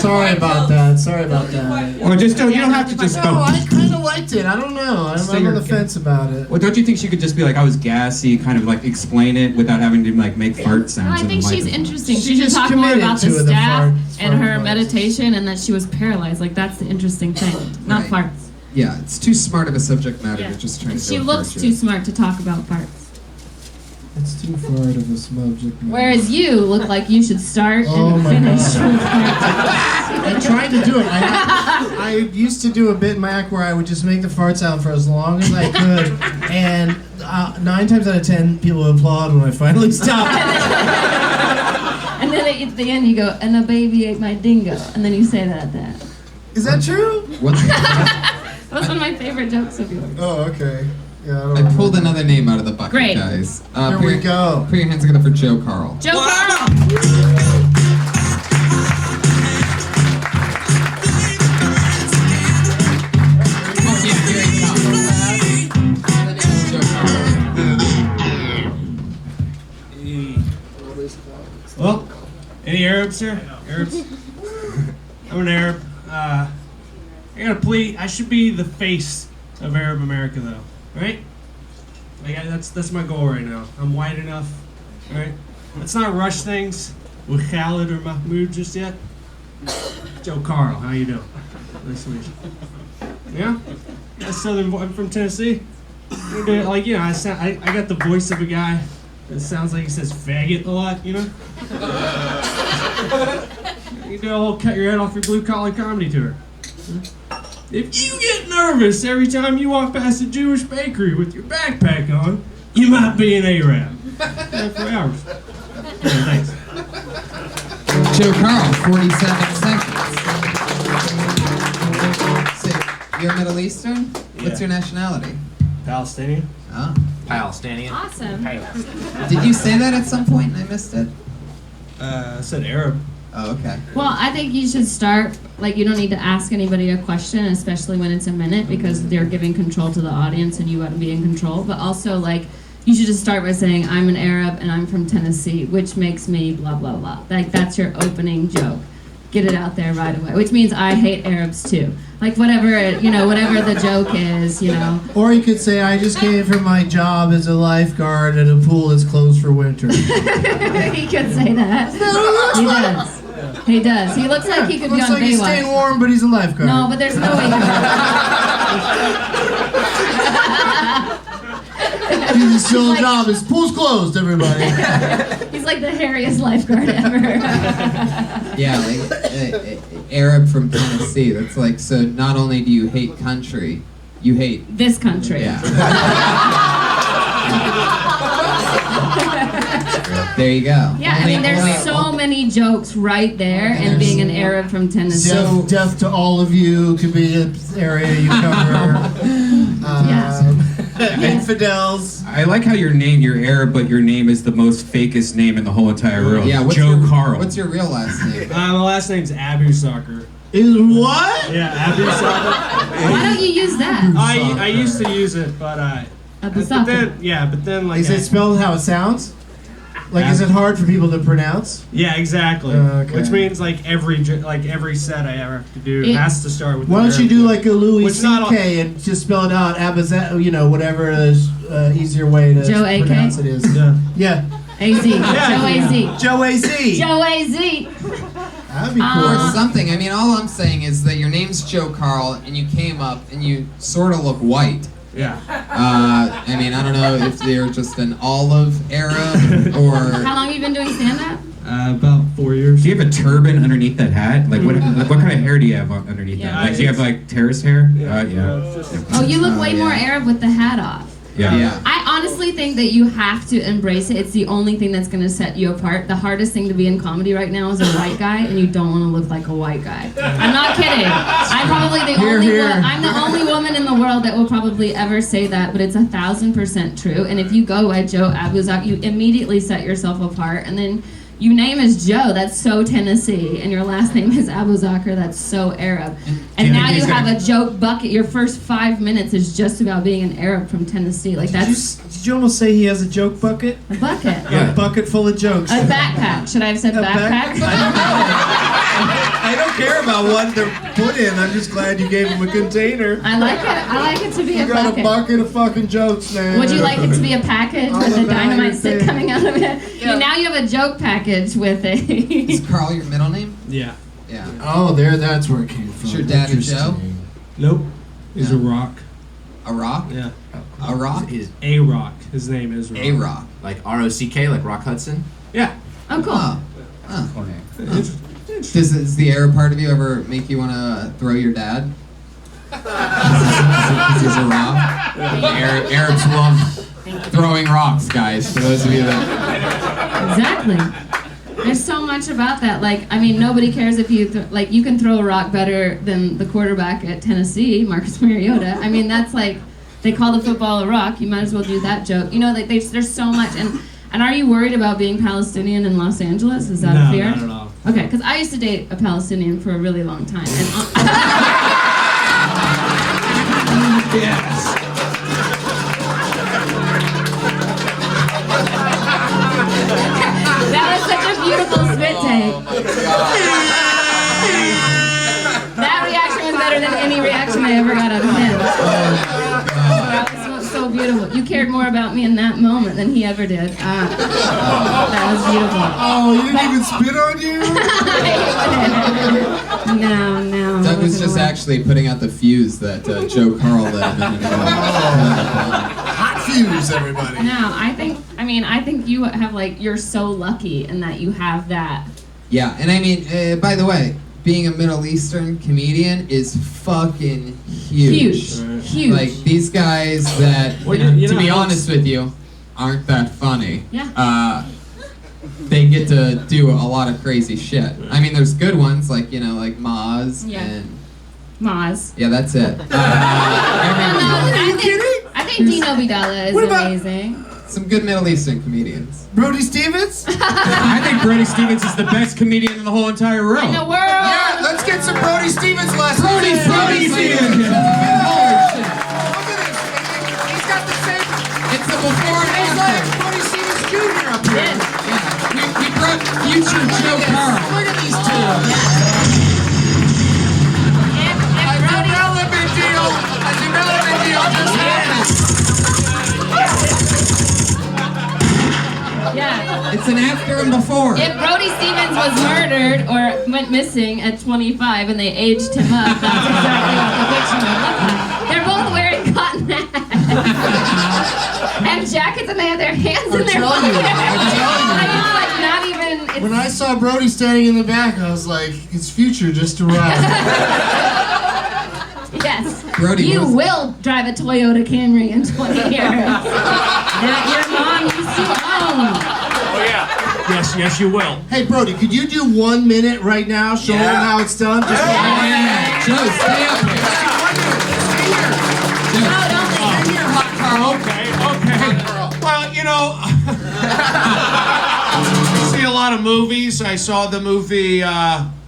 Sorry about that. Sorry about that. Well, you don't have to just No, go. I kind of liked it. I don't know. I'm on you're- the fence about it. Well, don't you think she could just be like, I was gassy, kind of like explain it without having to like make fart sounds? No, I in think the she's microphone? interesting. She She should just talk more committed about to the the staff fart and her advice. meditation and that she was paralyzed. Like, that's the interesting thing, not Right. farts. Yeah, it's too smart of a subject matter Yeah. to just try to She go looks for it. too smart to talk about farts. It's too far of a subject. Whereas you look like you should start Oh and my finish God. with farts. I tried to do it. I used to do a bit in Mac where I would just make the fart sound for as long as I could, and 9 times out of 10, people would applaud when I finally stopped. And then at the end you go, and a baby ate my dingo. And then you say that at the end. Is that true? What? That was one of my favorite jokes of yours. Oh, okay. Yeah, I don't I pulled remember. another name out of the bucket, Great. guys. Here put we your- go. Put your hands together for Joe Carl. Joe Carl! Oh, yeah, here it comes. The name is Joe Carl. Well, any Arabs here? Arabs? I'm an Arab. I got a plea. I should be the face of Arab America, though. Right? Like that's my goal right now. I'm white enough. Right? Let's not rush things with Khalid or Mahmoud just yet. Joe Carl, how you doing? Nice to meet you. Yeah? Yeah, I'm from Tennessee. Like, I got the voice of a guy that sounds like he says faggot a lot, You do a whole cut your head off your blue collar comedy tour. If you get nervous every time you walk past a Jewish bakery with your backpack on, you might be an Arab. Yeah, 4 hours. Yeah, thanks. Joe Carl, 47 seconds. So, you're Middle Eastern? What's your nationality? Palestinian. Oh. Palestinian. Awesome. Did you say that at some point and I missed it? I said Arab. Oh, okay. Well, I think you should start, like, you don't need to ask anybody a question, especially when it's a minute, because they're giving control to the audience and you got to be in control. But also, like, you should just start by saying, I'm an Arab and I'm from Tennessee, which makes me blah, blah, blah. Like, that's your opening joke. Get it out there right away, which means I hate Arabs too. Like, whatever the joke is, Or you could say, I just came from my job as a lifeguard at a pool that's closed for winter. He could say that. He does. He does. He looks like he could be Looks on like he's staying Baywatch. warm, but he's a lifeguard. No, but there's no way he could. He's still a job. His pool's closed, everybody. He's like the hairiest lifeguard ever. Yeah, like Arab from Tennessee. That's like, so not only do you hate country, you hate. This country. Yeah. There you go. Yeah, I mean, there's so many jokes right there, and being an Arab from Tennessee. Death to all of you could be an area you cover. Yes. Infidels. I like how your Arab, but your name is the most fakest name in the whole entire world. Yeah, Joe Carl. What's your real last name? My last name's Abu Soccer. Is what? Yeah, Abu Soccer. Why don't you use that? I used to use it, but Abu but Soccer. then like Is it spelled how it sounds? Like, is it hard for people to pronounce? yeah, exactly. Okay. Which means like every set I ever have to do It- has to start with. Why the don't you Arab do word. like a Louis Which not all- C.K. and just spell it out, whatever is easier way to Joe A.K.? pronounce it is. Yeah. Yeah. AZ. Joe AZ. Joe A.C. Joe AZ. That'd be cool. Or something. I mean, all I'm saying is that your name's Joe Carl, and you came up and you sort of look white. Yeah. I mean, I don't know if you're just an olive Arab or. How long have you been doing stand-up? About 4 years. Do you have a turban underneath that hat? Like what kind of hair do you have underneath Yeah. that? Like do you have like terrace hair? Yeah. Oh, you look way yeah. more Arab with the hat off. Yeah. Yeah. I honestly think that you have to embrace it. It's the only thing that's going to set you apart. The hardest thing to be in comedy right now is a white guy, and you don't want to look like a white guy. I'm not kidding. I'm probably the I'm the only woman in the world that will probably ever say that, but it's 1,000% true. And if you go by Joe Abuzak, you immediately set yourself apart, and then. Your name is Joe, that's so Tennessee, and your last name is Abu Zakr, that's so Arab. And now you have a joke bucket. Your first 5 minutes is just about being an Arab from Tennessee. Like Did you almost say he has a joke bucket? a bucket. Yeah. A bucket full of jokes. A backpack. Should I have said A backpack? I don't care about what they're put in. I'm just glad you gave him a container. I like it. I like it to be You a got bucket. a bucket of fucking jokes, man. Would you like it to be a package All with a about dynamite your stick thing. coming out of it? Now you have a joke package with Is it. Carl your middle name? Yeah. Yeah. Oh, that's where it came from. Is your dad a Joe? Interesting. Nope. He's Yeah. a rock. A rock? Yeah. A rock? Is A rock. His name is Rock. A rock. like R-O-C-K, like Rock Hudson? Yeah. Oh, cool. Oh. Oh. Cool name. Does the Arab part of you ever make you want to throw your dad? Because he's a rock. Arabs love throwing rocks, guys. For those of you that. Exactly. There's so much about that. Like, I mean, nobody cares if you you can throw a rock better than the quarterback at Tennessee, Marcus Mariota. I mean, that's like they call the football a rock. You might as well do that joke. Like there's so much. And are you worried about being Palestinian in Los Angeles? Is that a fear? Not at all. Okay, because I used to date a Palestinian for a really long time. And Yes. that was such a beautiful spit take. That reaction was better than any reaction I ever got out of him. That was so beautiful. You cared more about me in that moment than he ever did. That was beautiful. Oh, you didn't even spit on you? No. Doug was wasn't just aware. actually putting out the fuse that Joe Carl lit a minute ago. Hot fuse, everybody. No, I think you have you're so lucky in that you have that. Yeah, and I mean, by the way, being a Middle Eastern comedian is fucking huge. Huge. Like these guys that, Well, you know, you to know, be it's- honest with you, aren't that funny. Yeah. They get to do a lot of crazy shit. I mean, there's good ones like like Maz Yeah. and Maz. yeah, that's it. I think Dino Vidala is What about- amazing. Some good Middle Eastern comedians. Brody Stevens? I think Brody Stevens is the best comedian in the whole entire room. In the world. Yeah, let's get some Brody Stevens lessons. Brody Stevens! Holy shit. Look at this. He's got the same. It's a before and He's like after. Brody Stevens Jr. up here. Yes. Yeah, we brought future Joe Carl. Look at these two. If A Brody, development deal. A development deal just happened. yeah. It's an after and before. If Brody Stevens was murdered or went missing at 25 and they aged him up, that's exactly what the picture would look like. They're both wearing cotton hats and jackets, and they have their hands in their telling you, pockets. I'm telling you. I mean, it's like not even. It's, When I saw Brody standing in the back, I was like, his future just arrived. yes. Brody you was- will drive a Toyota Camry in 20 years that your mom used to own. Oh yeah. Yes, you will. Hey, Brody, could you do 1 minute right now? Show them how it's done. Just Yeah. Joe, stay up here. No, don't leave. Okay. Well, I see a lot of movies. I saw the movie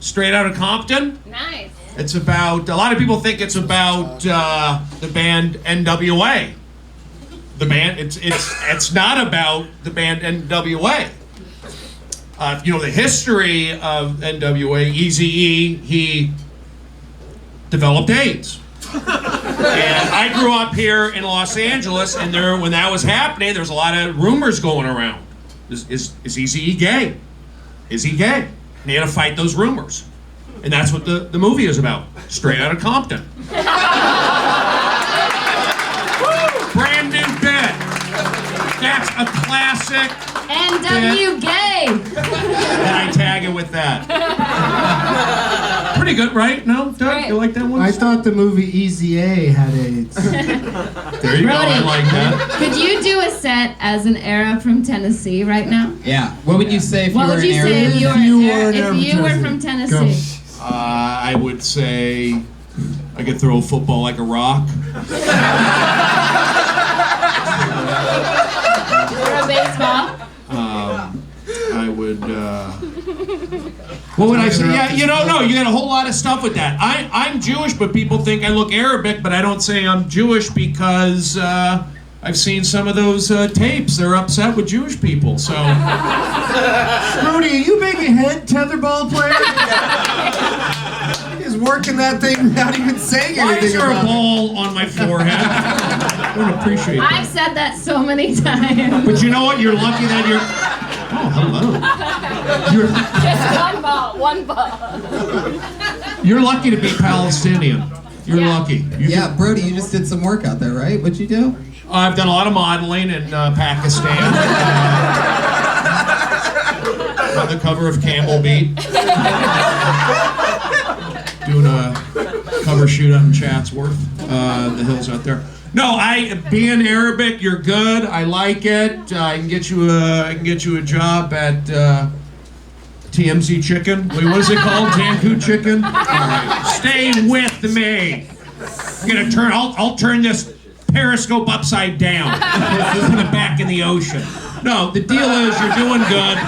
Straight Outta Compton. Nice. It's about, a lot of people think it's about the band NWA. The band, it's not about the band NWA. If you know the history of NWA, Eazy-E, he developed AIDS. And I grew up here in Los Angeles, and when that was happening, there was a lot of rumors going around. Is Eazy-E gay? Is he gay? And they had to fight those rumors. And that's what the movie is about. Straight Outta Compton. Brand new bit. That's a classic. NW gay. And I tag it with that. Pretty good, right? No, Doug, Right. you like that one? I thought the movie Easy A had AIDS. There you go. I Brody. like that. Could you do a set as an era from Tennessee right now? Yeah. What would you say if What you were would an you say Arab? if you were, If you were an an if Arab you from were Tennessee. from Go. Tennessee? I would say I could throw a football like a rock. Or a baseball? I would. What would I say? Yeah, no, you got a whole lot of stuff with that. I'm Jewish, but people think I look Arabic, but I don't say I'm Jewish because I've seen some of those tapes. They're upset with Jewish people, so. Brody, are you making a head tetherball player? He's working that thing without even saying Why anything is there a about it. ball on my forehead? I don't appreciate that. I've said that so many times. But you know what? You're lucky that you're. Oh, hello. Just one ball. You're lucky to be Palestinian. You're Yeah. lucky. You Yeah, Brody, you just did some work out there, right? What'd you do? I've done a lot of modeling in Pakistan. On the cover of Camel Beat. Doing a cover shoot out in Chatsworth, the hills out there. No, being Arabic, you're good. I like it. I can get you a job at TMZ Chicken. Wait, what is it called? Janku Chicken. All right, stay with me. I'm gonna turn. I'll turn this periscope upside down. Put it back in the ocean. No, the deal is you're doing good.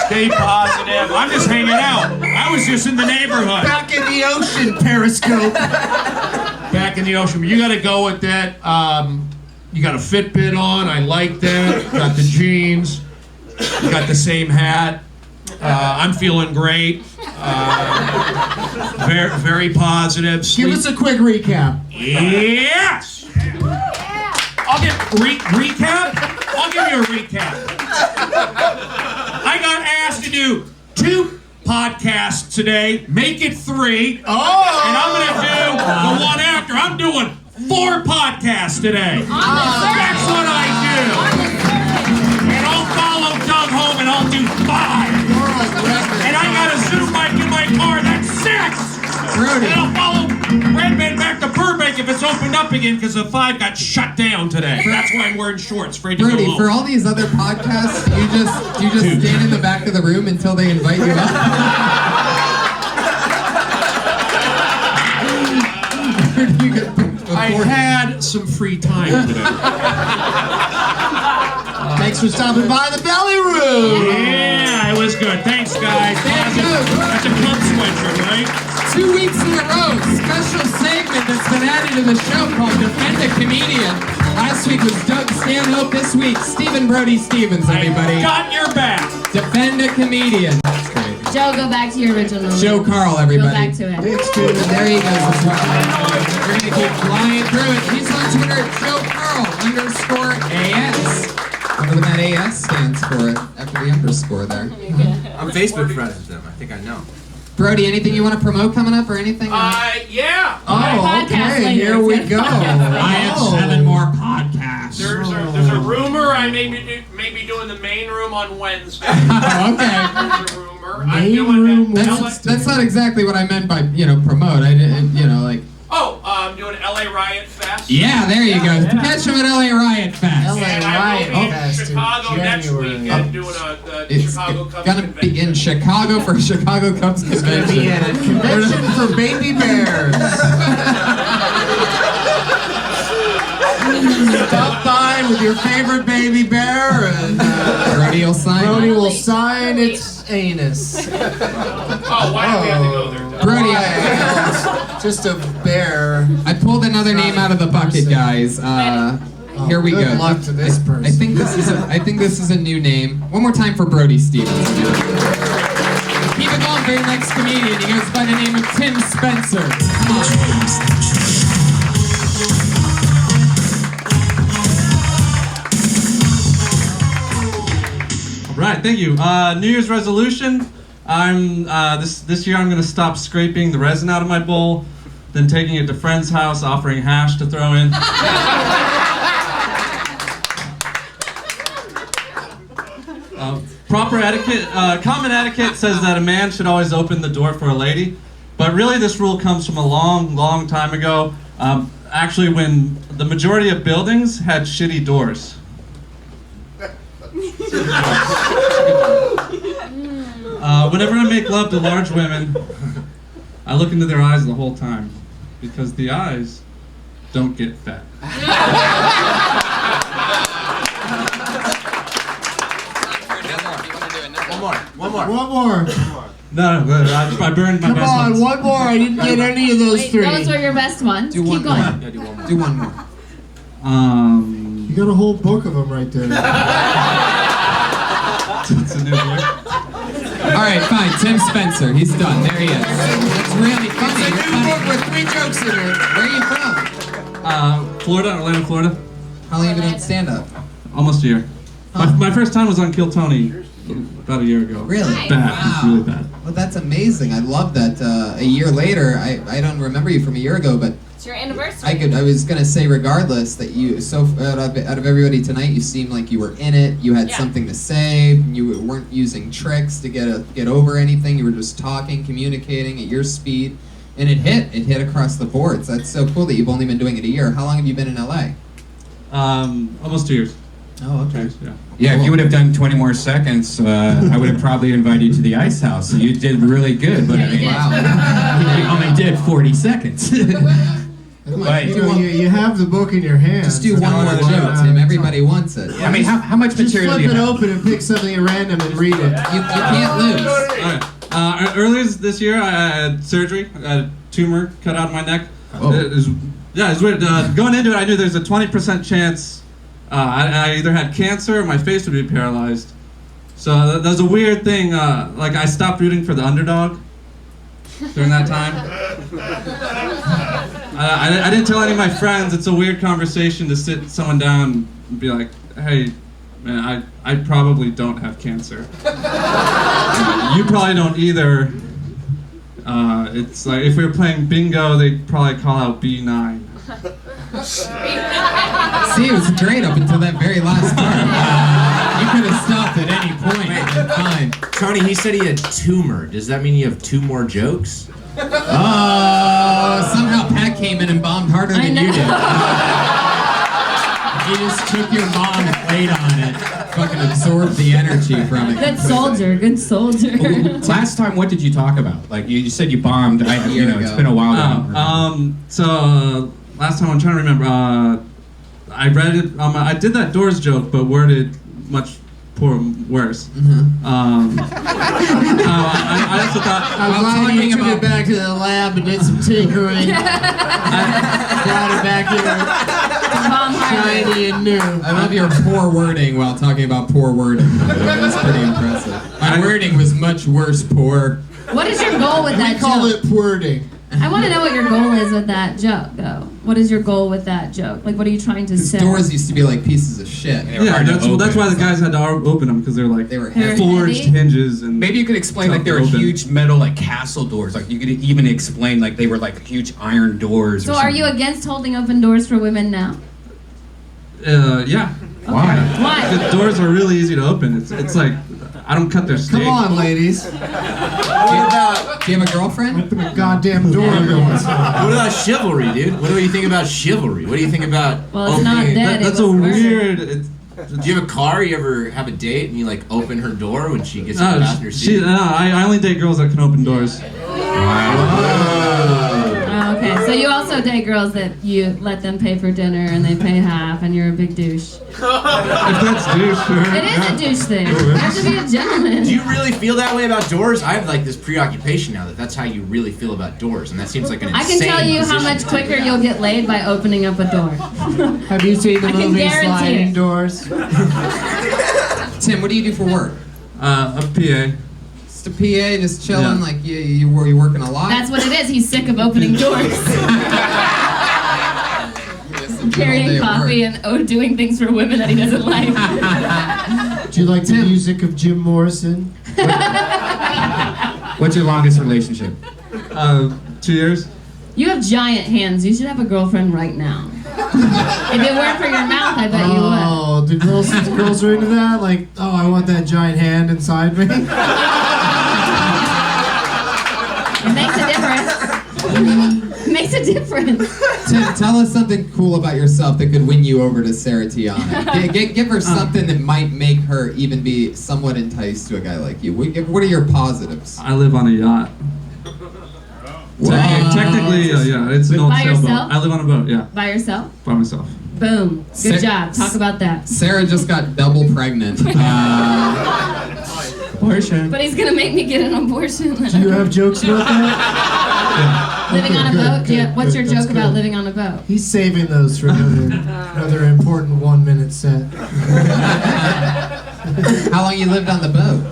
Stay positive. I'm just hanging out. I was just in the neighborhood. Back in the ocean, Periscope. Back in the ocean. But you got to go with that. You got a Fitbit on. I like that. Got the jeans. You got the same hat. I'm feeling great. Very, very positive. Give us a quick recap. Yes. I'll give recap. I'll give you a recap. I got asked to do 2 podcasts today. Make it 3. Oh! And I'm gonna do the one after. I'm doing 4 podcasts today. That's what I do. And I'll follow Doug home and I'll do 5. And I got a Zoom mic in my car. That's 6. Brody. And I'll follow Redman back to Burbank like if it's opened up again because the 5 got shut down today. That's why I'm wearing shorts, afraid to go Brody, home. for all these other podcasts, you just stand in the back of the room until they invite you up. Where do you get booked I before? had some free time today. Thanks for stopping by the Belly Room. Yeah, it was good. Thanks, guys. Thank you. That's a club sweatshirt, right? 2 weeks in a row, special segment that's been added to the show called Defend a Comedian. Last week was Doug Stanhope. This week, Stephen Brody Stevens, everybody. I got your back. Defend a Comedian. That's great. Joe, go back to your original. Joe Carl, Go everybody. back to it. There he goes. We're going to keep flying through it. He's on Twitter at JoeCarl_AS. Wonder what that AS stands for after the underscore there. I'm Facebook friends with them. I think I know. Brody, anything you want to promote coming up or anything? Yeah. Oh, Podcast okay. later. Here we go. I have 7 more podcasts. There's a rumor I may be doing the main room on Wednesday. Oh, okay. There's a rumor. I'm doing That's not exactly what I meant by promote. I didn't like. I'm doing LA Riot Fest. Yeah, there you go. Catch him at LA Riot Fest. LA And I Riot will be in Fest in Chicago next January. weekend doing the It's Chicago Cubs gonna convention. be in Chicago for Chicago Cubs convention. Be at a convention for baby bears. Stop by with your favorite baby bear, and Brody will sign. Brody will sign its anus. Oh, why do we have to go there? Brody, Why? Just a bear. I pulled another name out of the bucket, guys. Here we good go. luck to this person. I think this is a new name. One more time for Brody Stevens. Keep it going for your next comedian. He goes by the name of Tim Spencer. Come on. Right, thank you. New Year's resolution. I'm this year I'm gonna stop scraping the resin out of my bowl, then taking it to friend's house, offering hash to throw in. Proper etiquette, common etiquette says that a man should always open the door for a lady, but really this rule comes from a long, long time ago. Actually, when the majority of buildings had shitty doors. Whenever I make love to large women, I look into their eyes the whole time, because the eyes don't get fat. One more. No, I burned my Come best on, ones. one more. I didn't get any of those Wait, three. those were your best ones. Do Keep one going. more. Yeah, do one more. Do one more. You got a whole book of them right there. It's a new book. All right, fine. Tim Spencer. He's done. There he is. That's really funny. It's a You're new funny. book with 3 jokes in it. Where are you from? Florida, Orlando, Florida. How long have you been doing stand-up? Almost a year. My first time was on Kill Tony about a year ago. Really? Bad. It's really bad. Well, that's amazing. I love that. A year later, I don't remember you from a year ago, but It's your anniversary. I was gonna say regardless that you out of everybody tonight, you seemed like you were in it. You had Yeah. something to say. You weren't using tricks to get over anything. You were just talking, communicating at your speed, and it hit across the boards. That's so cool that you've only been doing it a year. How long have you been in LA? Almost 2 years. Oh, okay. Yeah. Yeah, if you would have done 20 more seconds, I would have probably invited you to the ice house. You did really good, but I mean, Wow. you only did 40 seconds. But, You have the book in your hand. Just do one more joke, Tim. Everybody wants it. I mean, how much Just material do flip you it have? open and pick something at random and read it. You can't lose. All right. Earlier this year, I had surgery. I had a tumor cut out of my neck. Oh. It was weird. Going into it, I knew there's a 20% chance I either had cancer or my face would be paralyzed. So that was a weird thing. Like, I stopped rooting for the underdog during that time. I didn't tell any of my friends. It's a weird conversation to sit someone down and be like, hey, man, I probably don't have cancer. You probably don't either. It's like if we were playing bingo, they'd probably call out B9. See, it was great up until that very last part. You could have stopped at any point. Fine. Tony, he said he had tumor. Does that mean you have 2 more jokes? Oh, somehow Pat came in and bombed harder I than know. you did. He just took your bomb and played on it. Fucking absorbed the energy from it. Good soldier, good soldier. Last time, what did you talk about? Like you said, you bombed. A year It's ago. been a while now. Last time I'm trying to remember. I read it. I did that Doors joke, but worded much worse. I also thought While talking about back to the lab and did some tinkering. Brought it back here, Bomb Harvey. shiny and new. I love your poor wording while talking about poor wording. That's pretty impressive. My wording was much worse, poor. What is your goal with that We call joke? it wording. I want to know what your goal is with that joke, though. What is your goal with that joke? Like, what are you trying to say? Doors used to be like pieces of shit. Yeah, that's why the guys had to open them because they're like They were They're heavy. forged heavy? hinges and Maybe you could explain like they were Open. huge metal like castle doors. Like you could even explain like they were like huge iron doors. So or are you something. against holding open doors for women now? yeah. Why? Why? The doors are really easy to open. It's like I don't cut their steak. Come on, ladies. Do you have a girlfriend? Open a goddamn door every once in a while. What about chivalry, dude? What do you think about chivalry? What do you think about Well, it's not opening- dead. That's it a was murdered. weird. Do you have a car? You ever have a date and you like open her door when she gets in the passenger seat? I only date girls that can open doors. Oh, okay. So you also date girls that you let them pay for dinner and they pay half and you're a big douche. If that's douche, sure. It is a douche thing. You have to be a gentleman. Do you really feel that way about doors? I have like this preoccupation now that that's how you really feel about doors, and that seems like an I insane can tell you how position much to quicker take. you'll get laid by opening up a door. Have you seen the I can movie guarantee Sliding it. Doors? Tim, what do you do for work? A PA. Just a PA, just chilling, Yeah. like you working a lot? That's what it is. He's sick of opening doors. Carrying coffee and doing things for women that he doesn't like. Do you like the music of Jim Morrison? What's your longest relationship? 2 years. You have giant hands. You should have a girlfriend right now. If it weren't for your mouth, I bet you would. Oh, do girls are into that? Like, oh, I want that giant hand inside me. It makes a difference. It makes a difference. Tim, tell us something cool about yourself that could win you over to Sarah Tiana. Give her something that might make her even be somewhat enticed to a guy like you. What are your positives? I live on a yacht. Technically, yeah, it's an old By sailboat. yourself? I live on a boat, yeah, By yourself? by myself. Boom. Good job. Talk about that. Sarah just got double pregnant. Abortion. But he's gonna make me get an abortion. Do you have jokes about that? Living on a Good, boat? good, What's your good, that's joke about good. living on a boat? He's saving those for another important 1 minute set. How long you lived on the boat?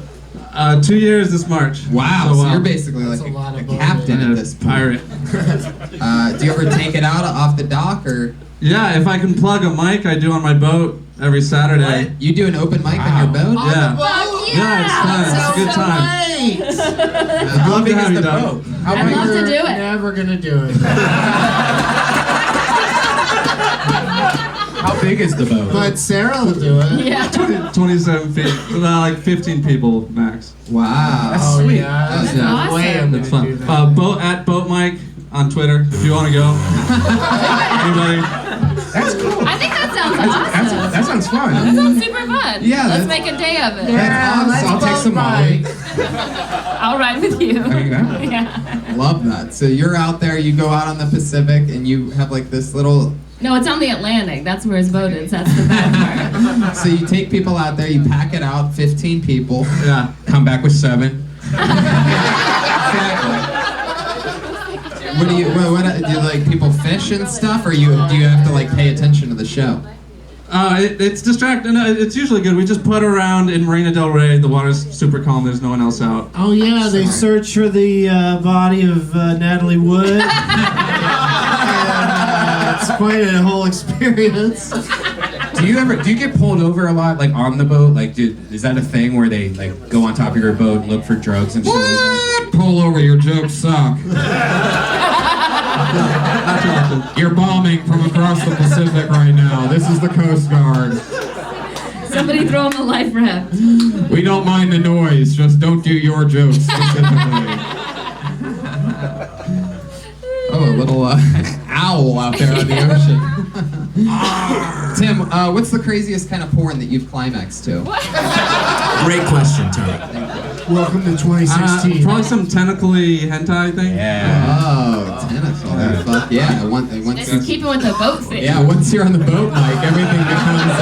2 years this March. Wow, so you're basically like That's a lot of a boat captain And at a this point. pirate. Do you ever take it out off the dock or Yeah, if I can plug a mic, I do on my boat every Saturday. you do an open mic on your boat? Yeah. Fuck Yeah, it's fun. It's a good time. How love big to have is you, the Doug. boat? I'd love to do it. Never gonna do it. How big is the boat? But Sarah will do it. Yeah. 27 feet. Like 15 people max. Wow. Oh, Sweet. yeah. That's There's no way I'm It's gonna fun. do that. Boat at Boat Mike on Twitter if you want to go. Anybody? That's cool. I think that sounds awesome. That sounds fun. That sounds super fun. Yeah, Let's that's- make a day of it. That's awesome. I'll take some Molly. I'll ride with you. Yeah. Yeah. Love that. So you're out there, you go out on the Pacific, and you have like this little. No, it's on the Atlantic. That's where his boat is. That's the bad part. So you take people out there, you pack it out, 15 people. Yeah. Come back with 7. Exactly. What do you? What do you like? People fish and stuff, or do you have to like pay attention to the show? It's distracting. No, it's usually good. We just put around in Marina Del Rey. The water's super calm. There's no one else out. Oh yeah, they search for the body of Natalie Wood. It's quite a whole experience. Do you get pulled over a lot, like on the boat? Like, is that a thing where they like go on top of your boat and look for drugs and shit? Pull over, your jokes suck. Not too often. You're bombing from across the Pacific right now. This is the Coast Guard. Somebody throw him a life raft. We don't mind the noise, just don't do your jokes specifically. little owl out there on the ocean. Tim, what's the craziest kind of porn that you've climaxed to? Great question, Tony. Welcome to 2016. Probably some tentacly hentai thing. Yeah. Oh, tentacle. Fuck yeah. Once Just keep it with the boat thing. yeah, once you're on the boat, Mike, everything becomes.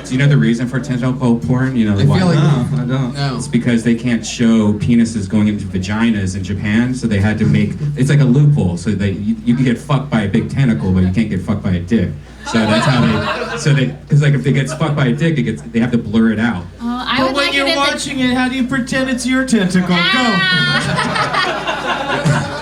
Do you know the reason for tentacle porn? You know I why? feel like No, I don't. no. It's because they can't show penises going into vaginas in Japan, so they had to make it's like a loophole. So you can get fucked by a big tentacle, but you can't get fucked by a dick. So that's how because like if they get fucked by a dick, they have to blur it out. Oh, I But would when like you're it if watching it, how do you pretend it's your tentacle? Go.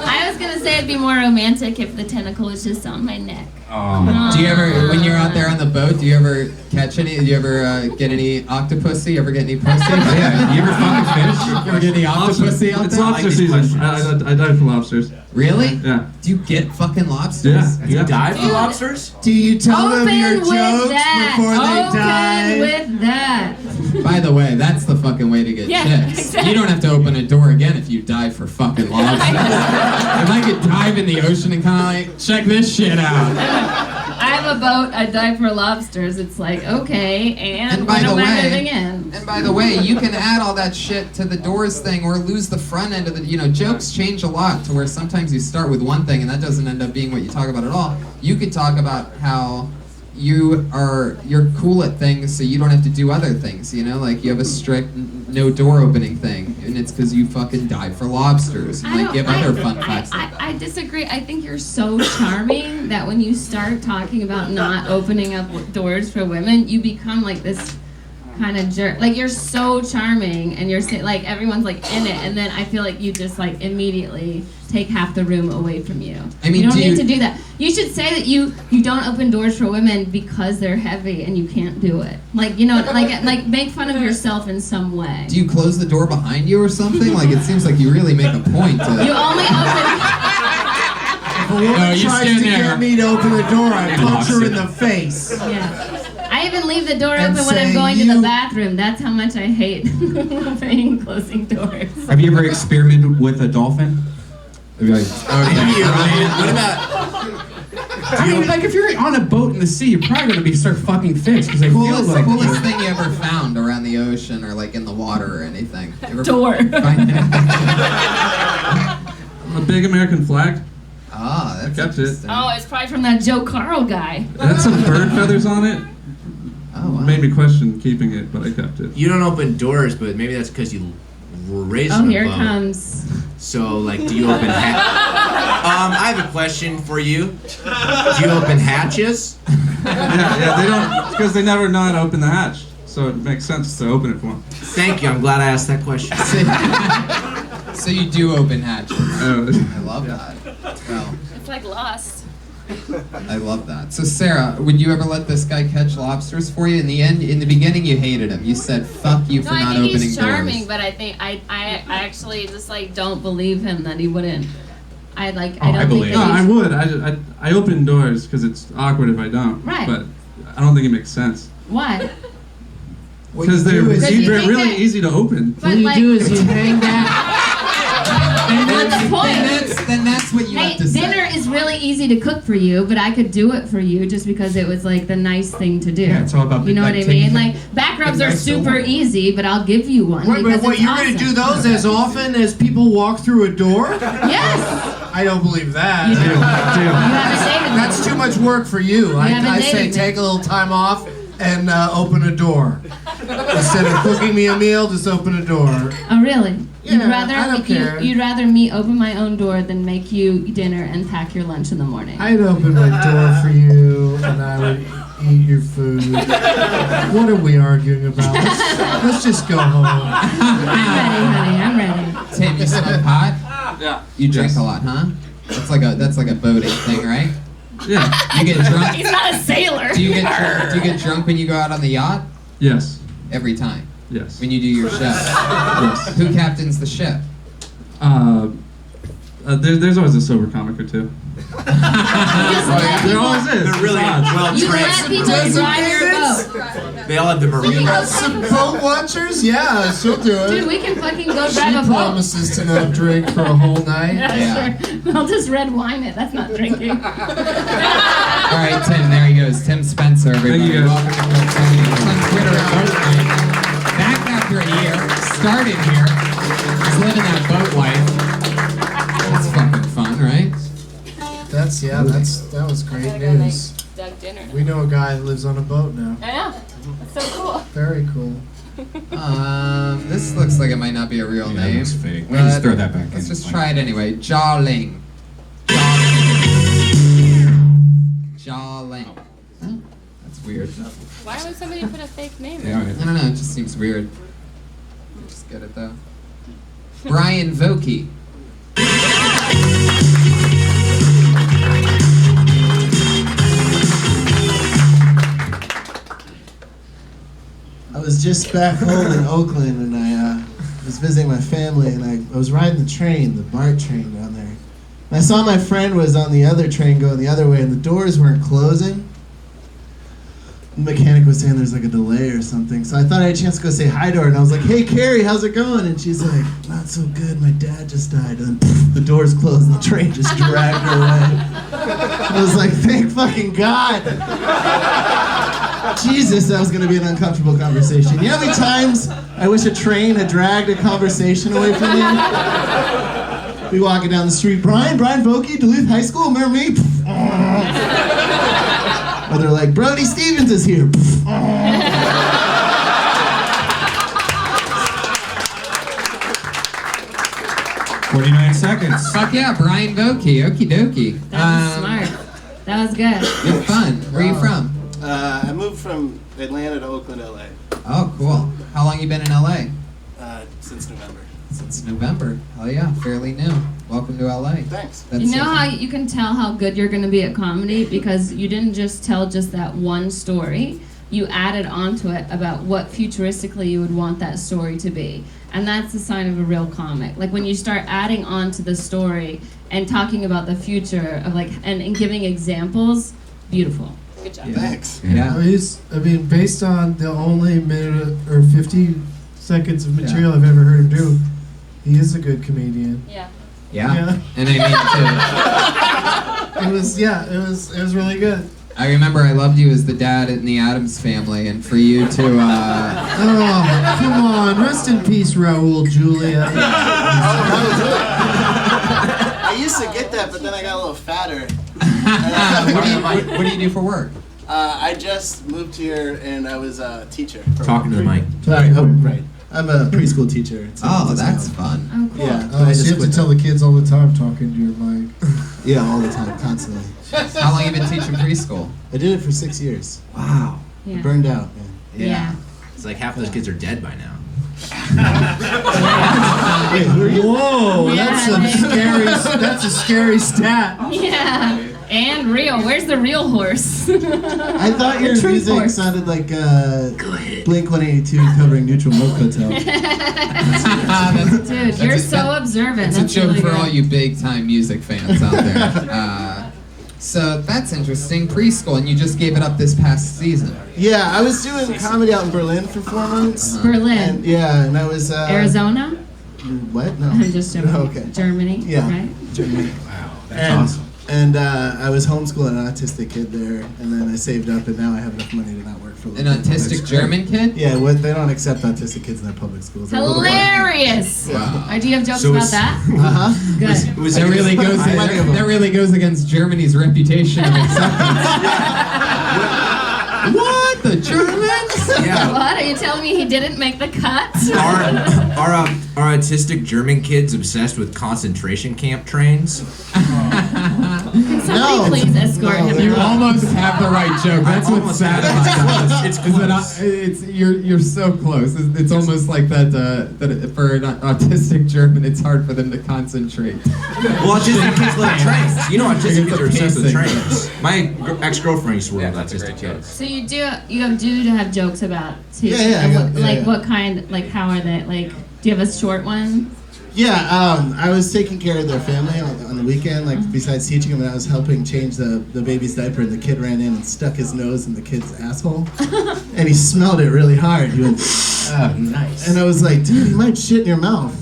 I was gonna say it'd be more romantic if the tentacle was just on my neck. Oh. Do you ever, when you're out there on the boat, do you ever catch any? Do you ever get any octopussy? You ever get any pussy? Yeah, you ever fucking fish? You ever get any octopussy out It's there? lobster these season. questions. I dive for lobsters. Really? Yeah. Do you get fucking lobsters? Yeah. You Yeah. dive for lobsters? Do you tell them your Open with jokes that. before they Open die? with that. By the way, that's the fucking way to get Yeah, chicks. exactly. You don't have to open a door again if you dive for fucking lobsters. If I could dive in the ocean and kind of like, check this shit out. I have a boat. I dive for lobsters. It's like okay, and by when the am I way- moving in? And by the way, you can add all that shit to the doors thing or lose the front end of the, jokes change a lot to where sometimes you start with one thing and that doesn't end up being what you talk about at all. You could talk about how you're cool at things so you don't have to do other things, like you have a strict no door opening thing and it's because you fucking dive for lobsters and like give other fun facts like that. I disagree. I think you're so charming that when you start talking about not opening up doors for women, you become like this kind of jerk. Like you're so charming, and you're like everyone's like in it, and then I feel like you just like immediately take half the room away from you. I mean, you don't do need you- to do that. You should say that you don't open doors for women because they're heavy and you can't do it. Like like make fun of yourself in some way. Do you close the door behind you or something? Like it seems like you really make a point to. You only open. If a woman No, you tries stand to there. get me to open the door, I punch her in the face. Yeah. I even leave the door And open when I'm say, going to "You-" the bathroom. That's how much I hate opening and closing doors. Have you ever experimented with a dolphin? They'd be like, What about? I mean, like if you're on a boat in the sea, you're probably gonna start fucking fish because they feel like. Coolest thing you ever found around the ocean or like in the water or anything? You ever Door. find A big American flag. Ah, that's Kept it. interesting. Oh, it's probably from that Joe Carl guy. It had some bird feathers on it. Oh, wow. Made me question keeping it, but I kept it. You don't open doors, but maybe that's because you were raised Oh, on a here it boat. comes. So, like, do you open I have a question for you. Do you open hatches? Yeah, they don't, because they never know how to open the hatch. So it makes sense to open it for them. Thank you. I'm glad I asked that question. So you do open hatches. Uh, I love that. Well, It's like Lost. I love that. So Sarah, would you ever let this guy catch lobsters for you? In the beginning, you hated him. You said, "Fuck you for No, I not think opening he's charming, doors." but I think I actually just like don't believe him that he wouldn't. I I don't believe think no, that I he's- would. I open doors because it's awkward if I don't. Right. But I don't think it makes sense. Why? What Because you they're do is Because you think really that- easy to open. But what you like, do is you hang back. What's the point? Then that's what you Hey, have to say. dinner is really easy to cook for you, but I could do it for you just because it was like the nice thing to do. Yeah, it's all about you know like, what I taking mean? Like back rubs are nice to super work. easy, but I'll give you one. Wait, because what, it's you're awesome. going to do those as often as people walk through a door? Yes. I don't believe that. You haven't dated me. That's too much work for you. haven't I say dated me. take a little time off and open a door. Instead of cooking me a meal, just open a door. Oh really? Yeah, I don't care. You'd rather me open my own door than make you dinner and pack your lunch in the morning. I'd open my door for you and I would eat your food. What are we arguing about? Let's just go home. I'm ready, honey. I'm ready. Tim, you smoke pot? Yeah. You drink a lot, huh? That's like a boating thing, right? Yeah. You get drunk. He's not a sailor. Do you get drunk when you go out on the yacht? Yes. Every time Yes. when you do your ship. Yes. Who captains the ship? There's always a sober comic or two. There always is. They're really well You let trained. people drive your boat. They all have the marine. Got some boat watchers? Yeah, she'll do it. Dude, we can fucking go She drive a boat. promises to not drink for a whole night. Yeah, sure. I'll just red wine it. That's not drinking. All right, Tim. There he goes. Tim Spencer, everybody. Thank you, guys. Welcome to Cook County. He's on Twitter at Boat Night. Back after a year. Started here. He's living that boat life. That's fucking fun, right? That was great news. Doug dinner. We know a guy that lives on a boat now. I know. That's so cool. Very cool. This looks like it might not be a real Yeah, it name. looks fake. We'll just but throw that back Let's in. just try it anyway. Jawling. Jawling. Oh, that's weird. Why would somebody put a fake name in? Yeah, I don't know. It just seems weird. Just get it though. Brian Vokey. I was just back home in Oakland, and I was visiting my family, and I was riding the train, the BART train down there. And I saw my friend was on the other train going the other way, and the doors weren't closing. The mechanic was saying there's like a delay or something, so I thought I had a chance to go say hi to her, and I was like, "Hey, Carrie, how's it going?" And she's like, "Not so good, my dad just died." And then the doors closed, and the train just dragged her away. I was like, "Thank fucking God." Jesus, that was going to be an uncomfortable conversation. You know how many times I wish a train had dragged a conversation away from me? We walking down the street, Brian Vokey, Duluth High School, remember me? Or they're like, Brody Stevens is here. 49 seconds. Fuck yeah, Brian Vokey. Okie dokie. That was smart. That was good. Good fun. Where are you from? I moved from Atlanta to Oakland, LA, Oh, cool. How long you been in LA? since November. Since November. Hell yeah, fairly new. Welcome to LA. Thanks. That's You know so how fun. you can tell how good you're going to be at comedy? Because you didn't just tell just that one story. You added onto it about what futuristically you would want that story to be. And that's the sign of a real comic. Like when you start adding on to the story and talking about the future of like and giving examples, beautiful. Good job. Thanks. Yeah. I mean, based on the only minute or 50 seconds of material I've ever heard him do, he is a good comedian. Yeah. Yeah. And I mean, too. It was really good. I remember I loved you as the dad in the Addams Family, and for you to, Oh, come on. Rest in peace, Raul Julia. I used to get that, but then I got a little fatter. what do you do for work? I just moved here, and I was a teacher. Talking to the mic. Sorry, right. I'm a preschool teacher. Oh, that's fun. Oh, cool. Yeah. Oh, so you have to tell the kids all the time talking to your mic. Yeah, all the time, constantly. How long you been teaching preschool? I did it for 6 years. Wow. Yeah. Burned out, man. Yeah. It's like half those kids are dead by now. Wait, who are you? Whoa, Yeah, that's a scary stat. Yeah. And real. Where's the real horse? I thought your Truth music horse. sounded like Blink 182 covering Neutral Milk Hotel. Dude, you're so observant. It's That's a joke really for good. all you big time music fans out there. So that's interesting. Preschool, and you just gave it up this past season. Yeah, I was doing comedy out in Berlin for 4 months. Berlin. And, yeah, and I was... Arizona? What? No. I'm just joking. Okay. Germany, Yeah. right? Germany. Wow, that's awesome. And I was homeschooling an autistic kid there, and then I saved up, and now I have enough money to not work for a An little bit. autistic German kid? Yeah, they don't accept autistic kids in their public schools. They're a little Hilarious! Wow. Do you have jokes So about is- that? Uh-huh. Good. Was That it really goes. That really goes against Germany's reputation of acceptance. What the Germans? Yeah. What? Are you telling me he didn't make the cut? Are autistic German kids obsessed with concentration camp trains? Can somebody No. please escort No, him You around? almost have the right joke. That's what's almost sad have it. about that. It's Is that close. it's you're so close. It's almost like that that for an autistic German, it's hard for them to concentrate. Well, autistic kids love trains. You know, autistic kids are obsessed with Pacing. trains. My ex-girlfriend used to work with autistic kids. So you do have jokes about teaching. Yeah, and what, yeah, like yeah. what kind? Like how are they? Like do you have a short one? Yeah, I was taking care of their family on the weekend, like besides teaching them, and I was helping change the baby's diaper, and the kid ran in and stuck his nose in the kid's asshole, and he smelled it really hard. He went, Oh, nice. and I was like, dude, you might shit in your mouth.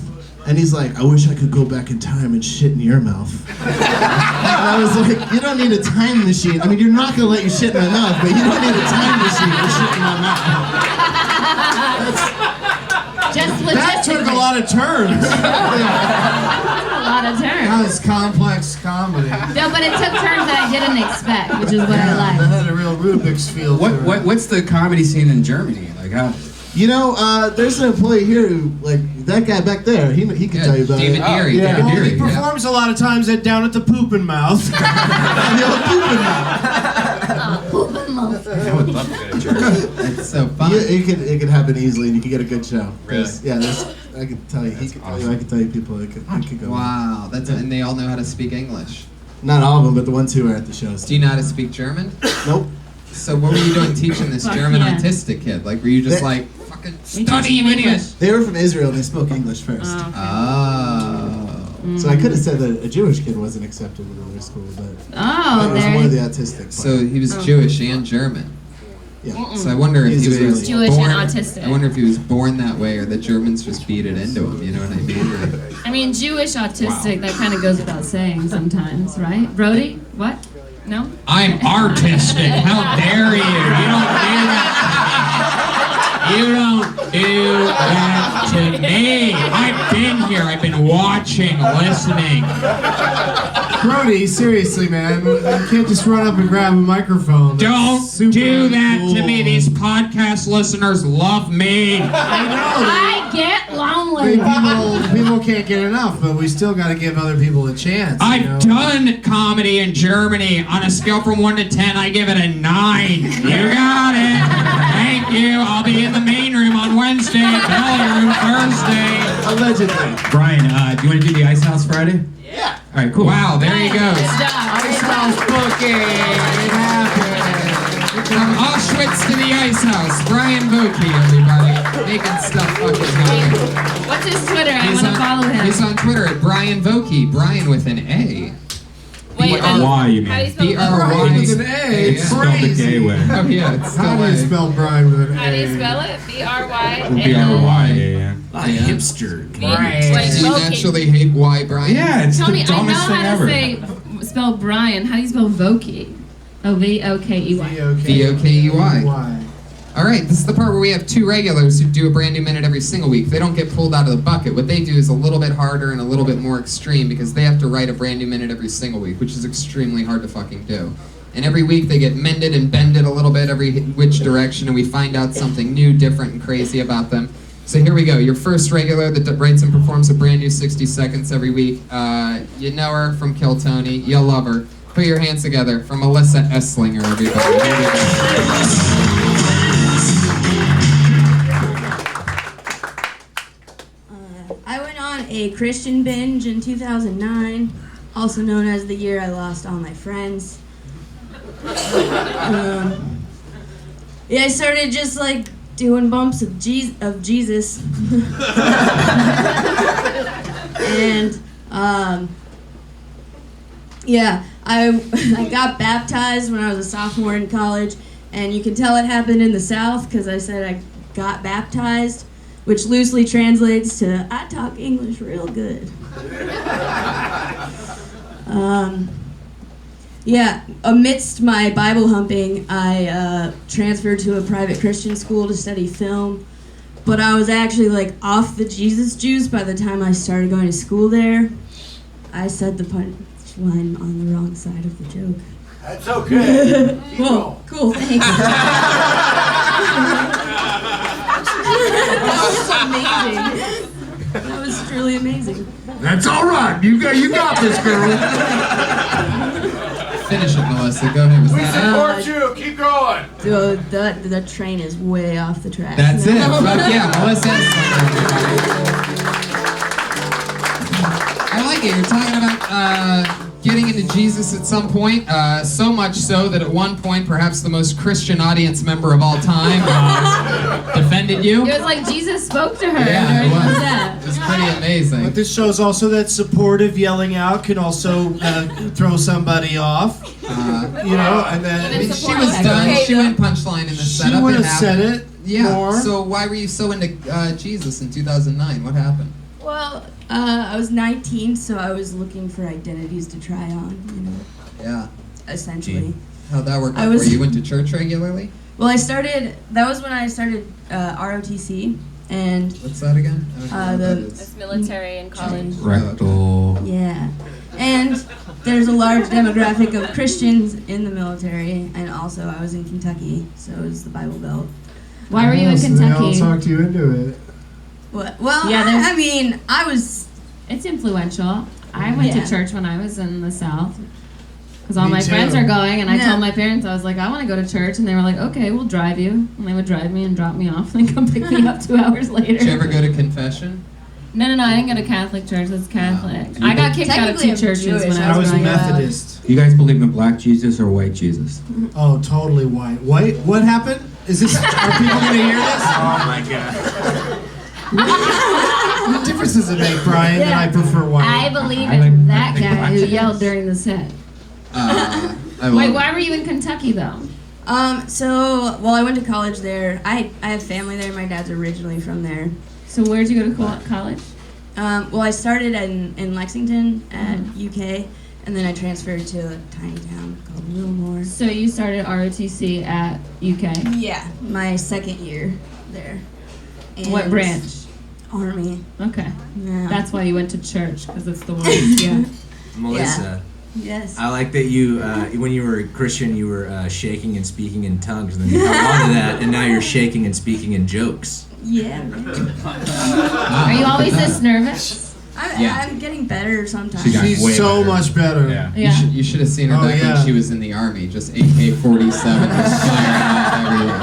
And he's like, I wish I could go back in time and shit in your mouth. And I was like, you don't need a time machine. I mean, you're not gonna let you shit in my mouth, but you don't need a time machine to shit in my mouth. Just That took a lot of turns. A lot of turns. That was complex comedy. No, but it took turns that I didn't expect, which is what I That like. had a real Rubik's field. to it. What's the comedy scene in Germany? Like how? You know, there's an employee here who, like, that guy back there, he can tell you about David it. Deary. Yeah, Well, Deary, he performs a lot of times down at the Poopin' Mouth. The old pooping mouth. I would love to go to Germany. It's so fun. It could happen easily, and you could get a good show. Really? Yeah, I could tell you. He could tell you. I could tell you people. It could go. Wow, and they all know how to speak English. Not all of them, but the ones who are at the shows. Do you know how to speak German? Nope. So what were you doing teaching this Fuck German yeah. autistic kid? Like, were you just They- like, fucking We study teach him English. They were from Israel, and they spoke English first. Oh, okay. Oh. So I could have said that a Jewish kid wasn't accepted in their school, but Oh, it was more the there. autistic part. So he was Jewish and German. yeah. So I wonder if He's he was Israeli. Jewish and born, autistic. I wonder if he was born that way, or the Germans just beat it into him. You know what I mean? I mean, Jewish autistic, that kind of goes without saying sometimes, right? Brody? What? No? I'm artistic. How dare you? You don't do that. You don't do that to me. I've been here. I've been watching, listening. Brody, seriously, man, you can't just run up and grab a microphone. That's Don't super do that to cool. me. These podcast listeners love me. I get lonely. People can't get enough, but we still got to give other people a chance. you know? I've done comedy in Germany. On a scale from 1 to 10, I give it a 9. You got it. Thank you. I'll be in the main room on Wednesday, belly room Thursday. Allegedly. Brian, do you want to do the Ice House Friday? Yeah. All right, cool. Wow, there he Good goes. job. Ice House booking. It happened. From Auschwitz to the Ice House, Brian Vokey, everybody. Making stuff fucking happen. What's his Twitter? I want to follow him. He's on Twitter at Brian Vokey, Brian with an A. Wait, B-R-Y, you mean. How do you spell B-R-Y. Brian with an A. It's spelled the gay way. Oh yeah, it's still How do you A. spell Brian with an A? How do you spell it? B-R-Y? B-R-Y, yeah. Hipster. Wait, Do you okay. naturally hate Y, Brian? Yeah, it's Tony, the I know dumbest thing how to ever. spell Brian. How do you spell Vokey? Oh, V-O-K-E-Y. V-O-K-E-Y. All right, this is the part where we have two regulars who do a brand new minute every single week. They don't get pulled out of the bucket. What they do is a little bit harder and a little bit more extreme because they have to write a brand new minute every single week, which is extremely hard to fucking do. And every week they get mended and bended a little bit every which direction, and we find out something new, different, and crazy about them. So here we go. Your first regular that writes and performs a brand new 60 seconds every week. You know her from Kill Tony. You'll love her. Put your hands together for Melissa Esslinger, everybody. Here we go. I went on a Christian binge in 2009, also known as the year I lost all my friends. Yeah, I started just like doing bumps of Jesus. And yeah, I got baptized when I was a sophomore in college, and you can tell it happened in the South because I said I got baptized, which loosely translates to I talk English real good. Yeah, amidst my Bible humping, I transferred to a private Christian school to study film, but I was actually like off the Jesus juice by the time I started going to school there. I said the punchline on the wrong side of the joke. That's okay. Whoa, cool, thanks. That was amazing. That was truly amazing. That's all right. You got this, girl. Finish it, Melissa. Go ahead. Was We that support you. Keep going. Dude, the train is way off the track. That's it. Fuck yeah, Melissa Esslinger, everybody. I like it. You're talking about getting into Jesus at some point, so much so that at one point, perhaps the most Christian audience member of all time defended you. It was like Jesus spoke to her. Yeah, it during was. that. It was pretty amazing. But this shows also that supportive yelling out can also throw somebody off. You know, and then I mean, she was done. She went punchline in the setup. she would It have said happened. it Yeah. more. So why were you so into Jesus in 2009? What happened? Well, I was 19, so I was looking for identities to try on, you know, Yeah. essentially. How'd that work I out was- for you? You went to church regularly? Well, that was when I started ROTC, and What's that again? I don't know what that is. It's military and college. Rectal. yeah. And there's a large demographic of Christians in the military, and also I was in Kentucky, so it was the Bible Belt. Why were you in So they all Kentucky? talked you into it. Well, Yeah, there's- I mean, I was, It's influential. I went Yeah. to church when I was in the South. Because all Me my friends too. are going, and I Yeah. told my parents, I was like, I want to go to church. And they were like, okay, we'll drive you. And they would drive me and drop me off and then come pick me up 2 hours later. Did you ever go to confession? No, I didn't go to Catholic church. It's Catholic. I got kicked out of Technically, 2 I'm churches Jewish. when I I was growing up. Methodist. You guys believe in black Jesus or white Jesus? Oh, totally white. White? What happened? Is this? Are people gonna hear this? Oh my god. What difference does it make, Brian? That I prefer white. I believe I in like- that I think guy black who Jesus. yelled during the set. I Wait, love why were you in Kentucky though? I went to college there. I have family there. My dad's originally from there. So where'd you go to college? I started in Lexington at UK, and then I transferred to a tiny town called Wilmore. So you started ROTC at UK. Yeah, my second year there. And What branch? Army. Okay. Yeah. That's why you went to church, because it's the one. Yeah. Melissa, Yes. I like that you, when you were a Christian, you were shaking and speaking in tongues, and then you held on to that, and now you're shaking and speaking in jokes. Yeah. Are you always this nervous? I'm getting better sometimes. She got way She's so better. much better. Yeah. Yeah. You should have seen her Oh, back yeah. when she was in the army. Just AK-47 was firing off everywhere.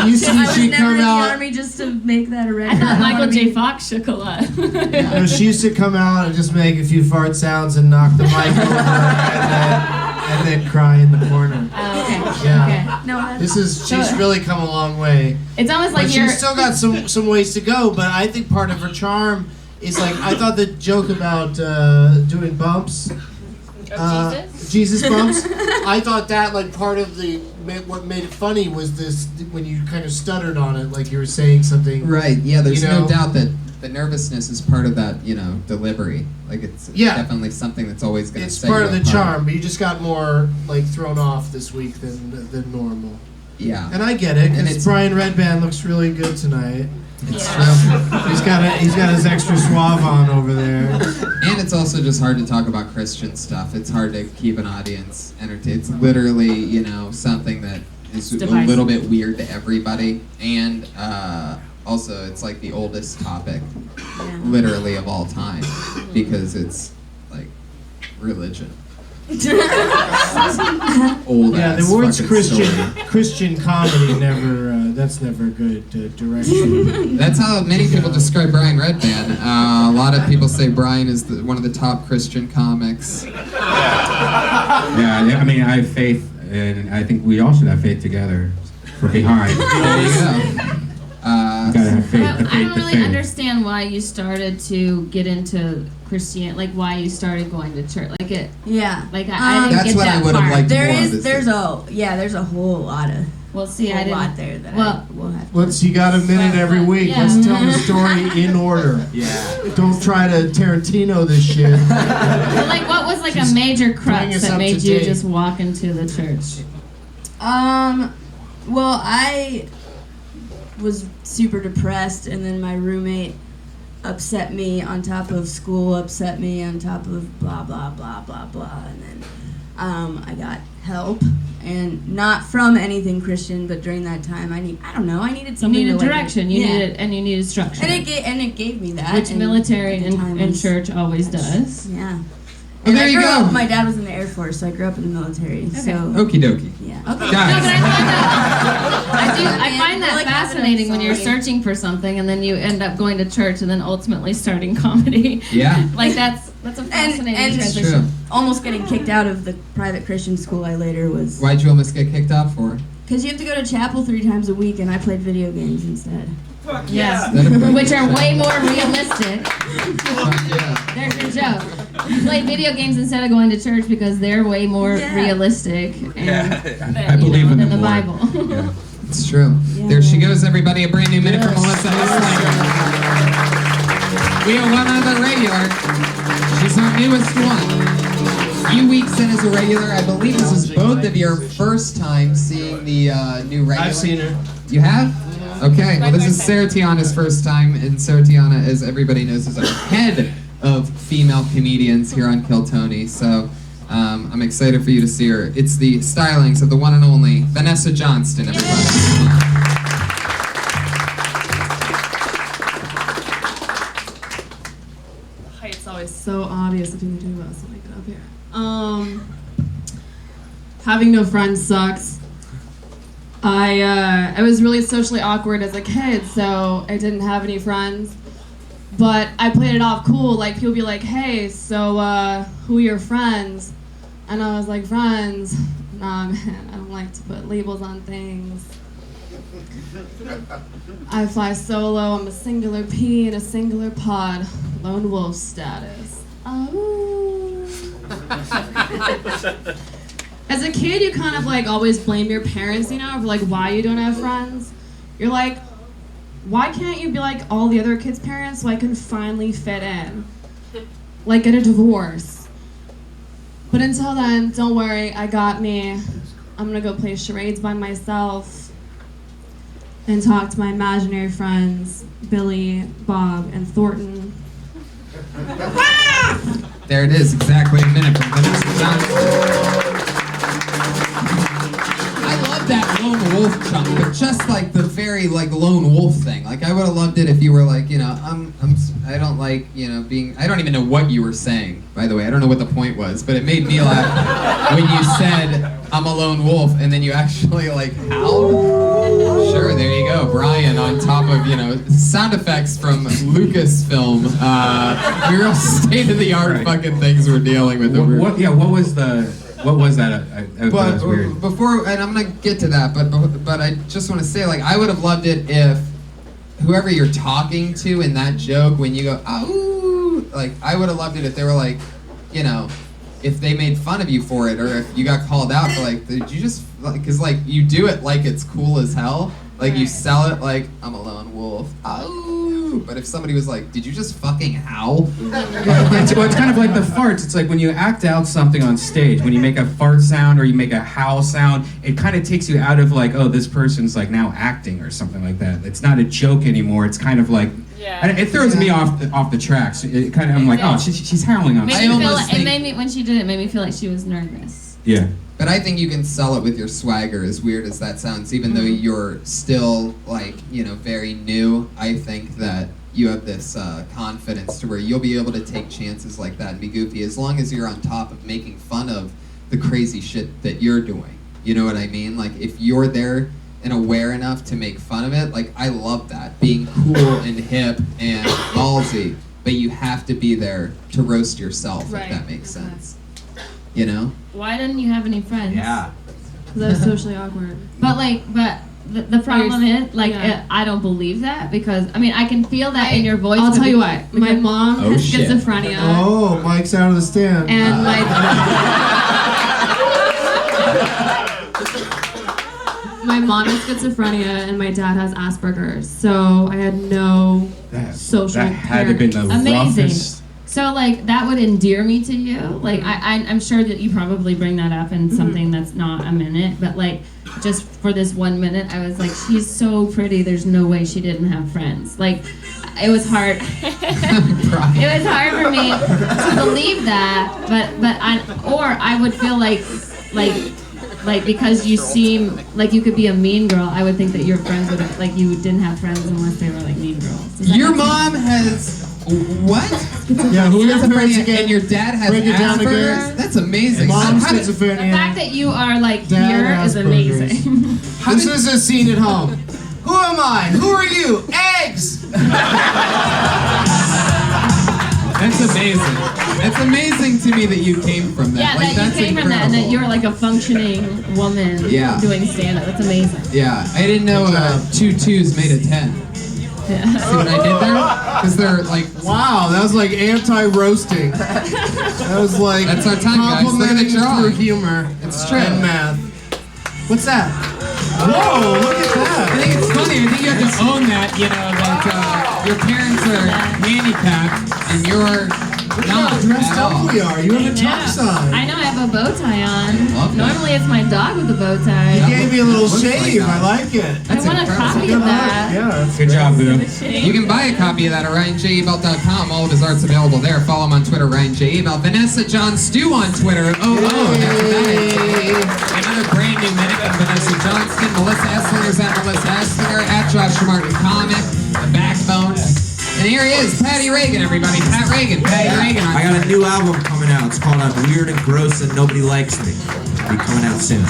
And you see, I was she never come in the out. army just to make that a record. I thought Michael wanna J. be- Fox shook a lot. You know, she used to come out and just make a few fart sounds and knock the mic over and then cry in the corner. Oh, okay. Yeah. Okay. No, that's She's really come a long way. It's almost like But you're. she's still got some ways to go. But I think part of her charm is like I thought the joke about doing bumps, Jesus bumps. I thought that like part of what made it funny was this when you kind of stuttered on it, like you were saying something. Right, yeah, there's You know? no doubt that the nervousness is part of that, delivery. Like, it's definitely something that's always going to It's set part you of the apart. charm, but you just got more like thrown off this week than normal. Yeah. And I get it, And because it's- Brian Redband looks really good tonight. It's He's got his extra suave on over there. And it's also just hard to talk about Christian stuff. It's hard to keep an audience entertained. It's literally, something that is a divisive. little bit weird to everybody. And also, it's like the oldest topic, literally, of all time. Because it's, like, religion. Old Yeah, ass the words fucking story. Christian comedy never. That's never good direction. That's how many people describe Brian Redband. A lot of people say Brian is one of the top Christian comics. Yeah, I mean, I have faith, and I think we all should have faith together for behind. There you go. You gotta have faith. I The faith, don't the really faith. understand why you started to get into Christianity, like why you started going to church. Like it, Yeah. like I didn't That's get what that I would've part. liked There more of is. this There's thing. there's a whole lot of. Well, see, I whole didn't. lot there that Well, we'll have to. You got a minute every week. Yeah. Let's tell the story in order. Yeah. Don't try to Tarantino this shit. But like, what was like a major bring crux us that up made to you date. just walk into the church? Well, I was super depressed, and then my roommate upset me on top of school, upset me on top of blah blah blah blah blah, and then I got help, and not from anything Christian, but during that time I needed You something needed to, like, direction. You yeah. needed structure. and it gave me that, which and military at the time and was- church always does. Yeah. Oh, And there I you grew go. up- my dad was in the Air Force, so I grew up in the military. So Okie dokie. yeah. No, but Guys, I find that Like, fascinating when you're sorry. searching for something and then you end up going to church and then ultimately starting comedy. yeah. Like that's a fascinating and It's transition. true. almost getting kicked out of the private Christian school I later was. Why'd you almost get kicked out for? Because you have to go to chapel 3 times a week, and I played video games instead. Yeah. That- Which are way more realistic. yeah. There's your joke. You play video games instead of going to church because they're way more realistic and I believe in than them the more. Bible. Yeah. It's true. There she goes, everybody. A brand new minute from Melissa Slater. We have one other regular. She's our newest one. Few weeks in as a regular. I believe this is both of your first time seeing the new regular. I've seen her. You have? Okay. Well, this is Sarah Tiana's first time, and Sarah Tiana, as everybody knows, is our head of female comedians here on Kill Tony. So I'm excited for you to see her. It's the stylings of the one and only Vanessa Johnston, everybody. Height's always so obvious if you can do about something up here. Having no friends sucks. I was really socially awkward as a kid, so I didn't have any friends. But I played it off cool. Like, people be like, hey, so who are your friends? And I was like, friends? Nah, man, I don't like to put labels on things. I fly solo. I'm a singular pea in a singular pod. Lone wolf status. Oh. As a kid, you kind of like always blame your parents, you know, for like why you don't have friends. You're like, why can't you be like all the other kids' parents so I can finally fit in? Like get a divorce. But until then, don't worry, I got me. I'm gonna go play charades by myself and talk to my imaginary friends, Billy, Bob, and Thornton. There it is, exactly a minute from Vanessa Johnston. I love that lone wolf chunk, but just like the very like lone wolf thing. Like I would have loved it if you were like, you know, I don't like, you know, being. I don't even know what you were saying. By the way, I don't know what the point was, but it made me laugh when you said I'm a lone wolf, and then you actually like howled. Sure, there you go, Brian. On top of sound effects from Lucasfilm, real state of the art fucking things we're dealing with. What was that? That was weird. Before, and I'm gonna get to that, but I just want to say, like, I would have loved it if whoever you're talking to in that joke, when you go, oh, like, I would have loved it if they were like, you know, if they made fun of you for it, or if you got called out for like, did you just, like, cause like you do it like it's cool as hell, like you sell it like I'm a lone wolf, oh, but if somebody was like, did you just fucking howl? It's kind of like the farts. It's like when you act out something on stage, when you make a fart sound or you make a howl sound, it kind of takes you out of like, oh, this person's like now acting or something like that. It's not a joke anymore. It's kind of like, it throws me off the tracks. It kind of, I'm like, oh, she's howling on stage. It made me, when she did it made me feel like she was nervous. Yeah. But I think you can sell it with your swagger, as weird as that sounds, even though you're still, like, you know, very new. I think that you have this confidence to where you'll be able to take chances like that and be goofy, as long as you're on top of making fun of the crazy shit that you're doing. You know what I mean? Like, if you're there and aware enough to make fun of it, like, I love that. Being cool and hip and ballsy, but you have to be there to roast yourself, if that makes sense. You know? Why didn't you have any friends? Yeah. Because I was socially awkward. But the problem is, like, I don't believe that, because, I mean, I can feel that in your voice. I'll tell you what, my mom has schizophrenia. Oh, Mike's out of the stand. And my mom has schizophrenia and my dad has Asperger's, so I had no social That had to have been the Amazing. roughest. So, like, that would endear me to you. Like, I'm sure that you probably bring that up in something that's not a minute, but, like, just for this 1 minute, I was like, she's so pretty, there's no way she didn't have friends. Like, it was hard. It was hard for me to believe that, but I would feel like because you seem like you could be a mean girl, I would think that your friends would have, like, you didn't have friends unless they were like mean girls. Your mom has what? Yeah, who are your parents Schizophrenia, again? and your dad has Break it down Asperger's? again. That's amazing. Mom's How did- schizophrenia. The fact that you are like Dad here is Asperger's. amazing. This is a scene at home. Who am I? Who are you? Eggs! That's amazing. It's amazing to me that you came from that. Yeah, Like, that that's you came from that, and that incredible. you're like a functioning woman Yeah. doing stand-up. That's amazing. Yeah, I didn't know 2 2s made a 10. See what I did there? Because they're like, Wow, that was like anti-roasting. That was like That's our time, guys. Look at the complimenting drawing. through humor. It's true. And math. What's that? Whoa, look at I that. think it's funny. I think you have to own that, that your parents are handicapped and you're Look not how dressed at up all. we are. You have a tux on. I know I have a bow tie on. Love that. Normally it's my dog with a bow tie. You gave me a little Looks like shave. that. I like it. I want a copy of that. Yeah, that's Good job, Boo. You can buy a copy of that at RyanJebelt.com. All of his art's available there. Follow him on Twitter, RyanJebelt. Vanessa John Stew on Twitter. That's what that is. Another brand new minute of Vanessa Johnston. Melissa Esslinger's at Melissa Esslinger. At Josh Martin Comic. The Backbone. And here he is, Patty Reagan, everybody. Pat Reagan. Patty Reagan. I got a new album coming out. It's called I'm Weird and Gross and Nobody Likes Me. It'll be coming out soon.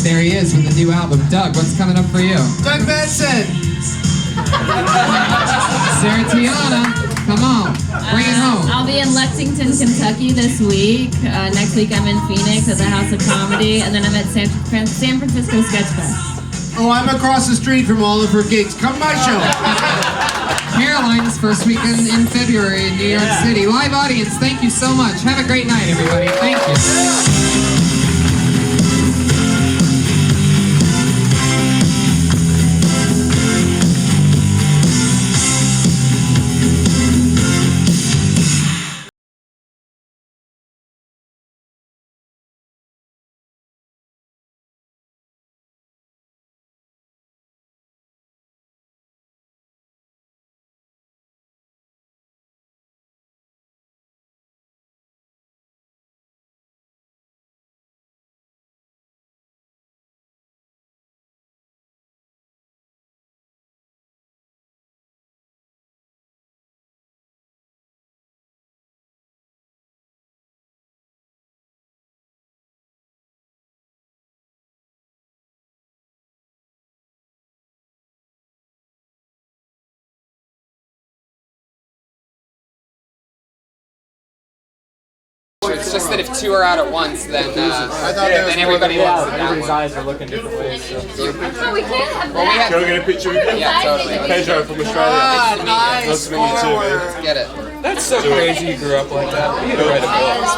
There he is with the new album. Doug, what's coming up for you? Doug Benson. Sarah Tiana, come on, bring it home. I'll be in Lexington, Kentucky this week. Next week I'm in Phoenix at the House of Comedy, and then I'm at San Francisco Sketch Fest. Oh, I'm across the street from all of her gigs. Come to my show. Caroline's first weekend in February in New York City. Live audience, thank you so much. Have a great night, everybody. Thank you. It's just that if two are out at once, then everybody looks at that Everybody's one. eyes are looking different ways. So. No, we can't have Well, we that. have Can we get a picture? Yeah, totally. Pedro from Australia. Nice Nice to meet you too, man. Get it. That's so crazy you grew up like that. You need to write a book.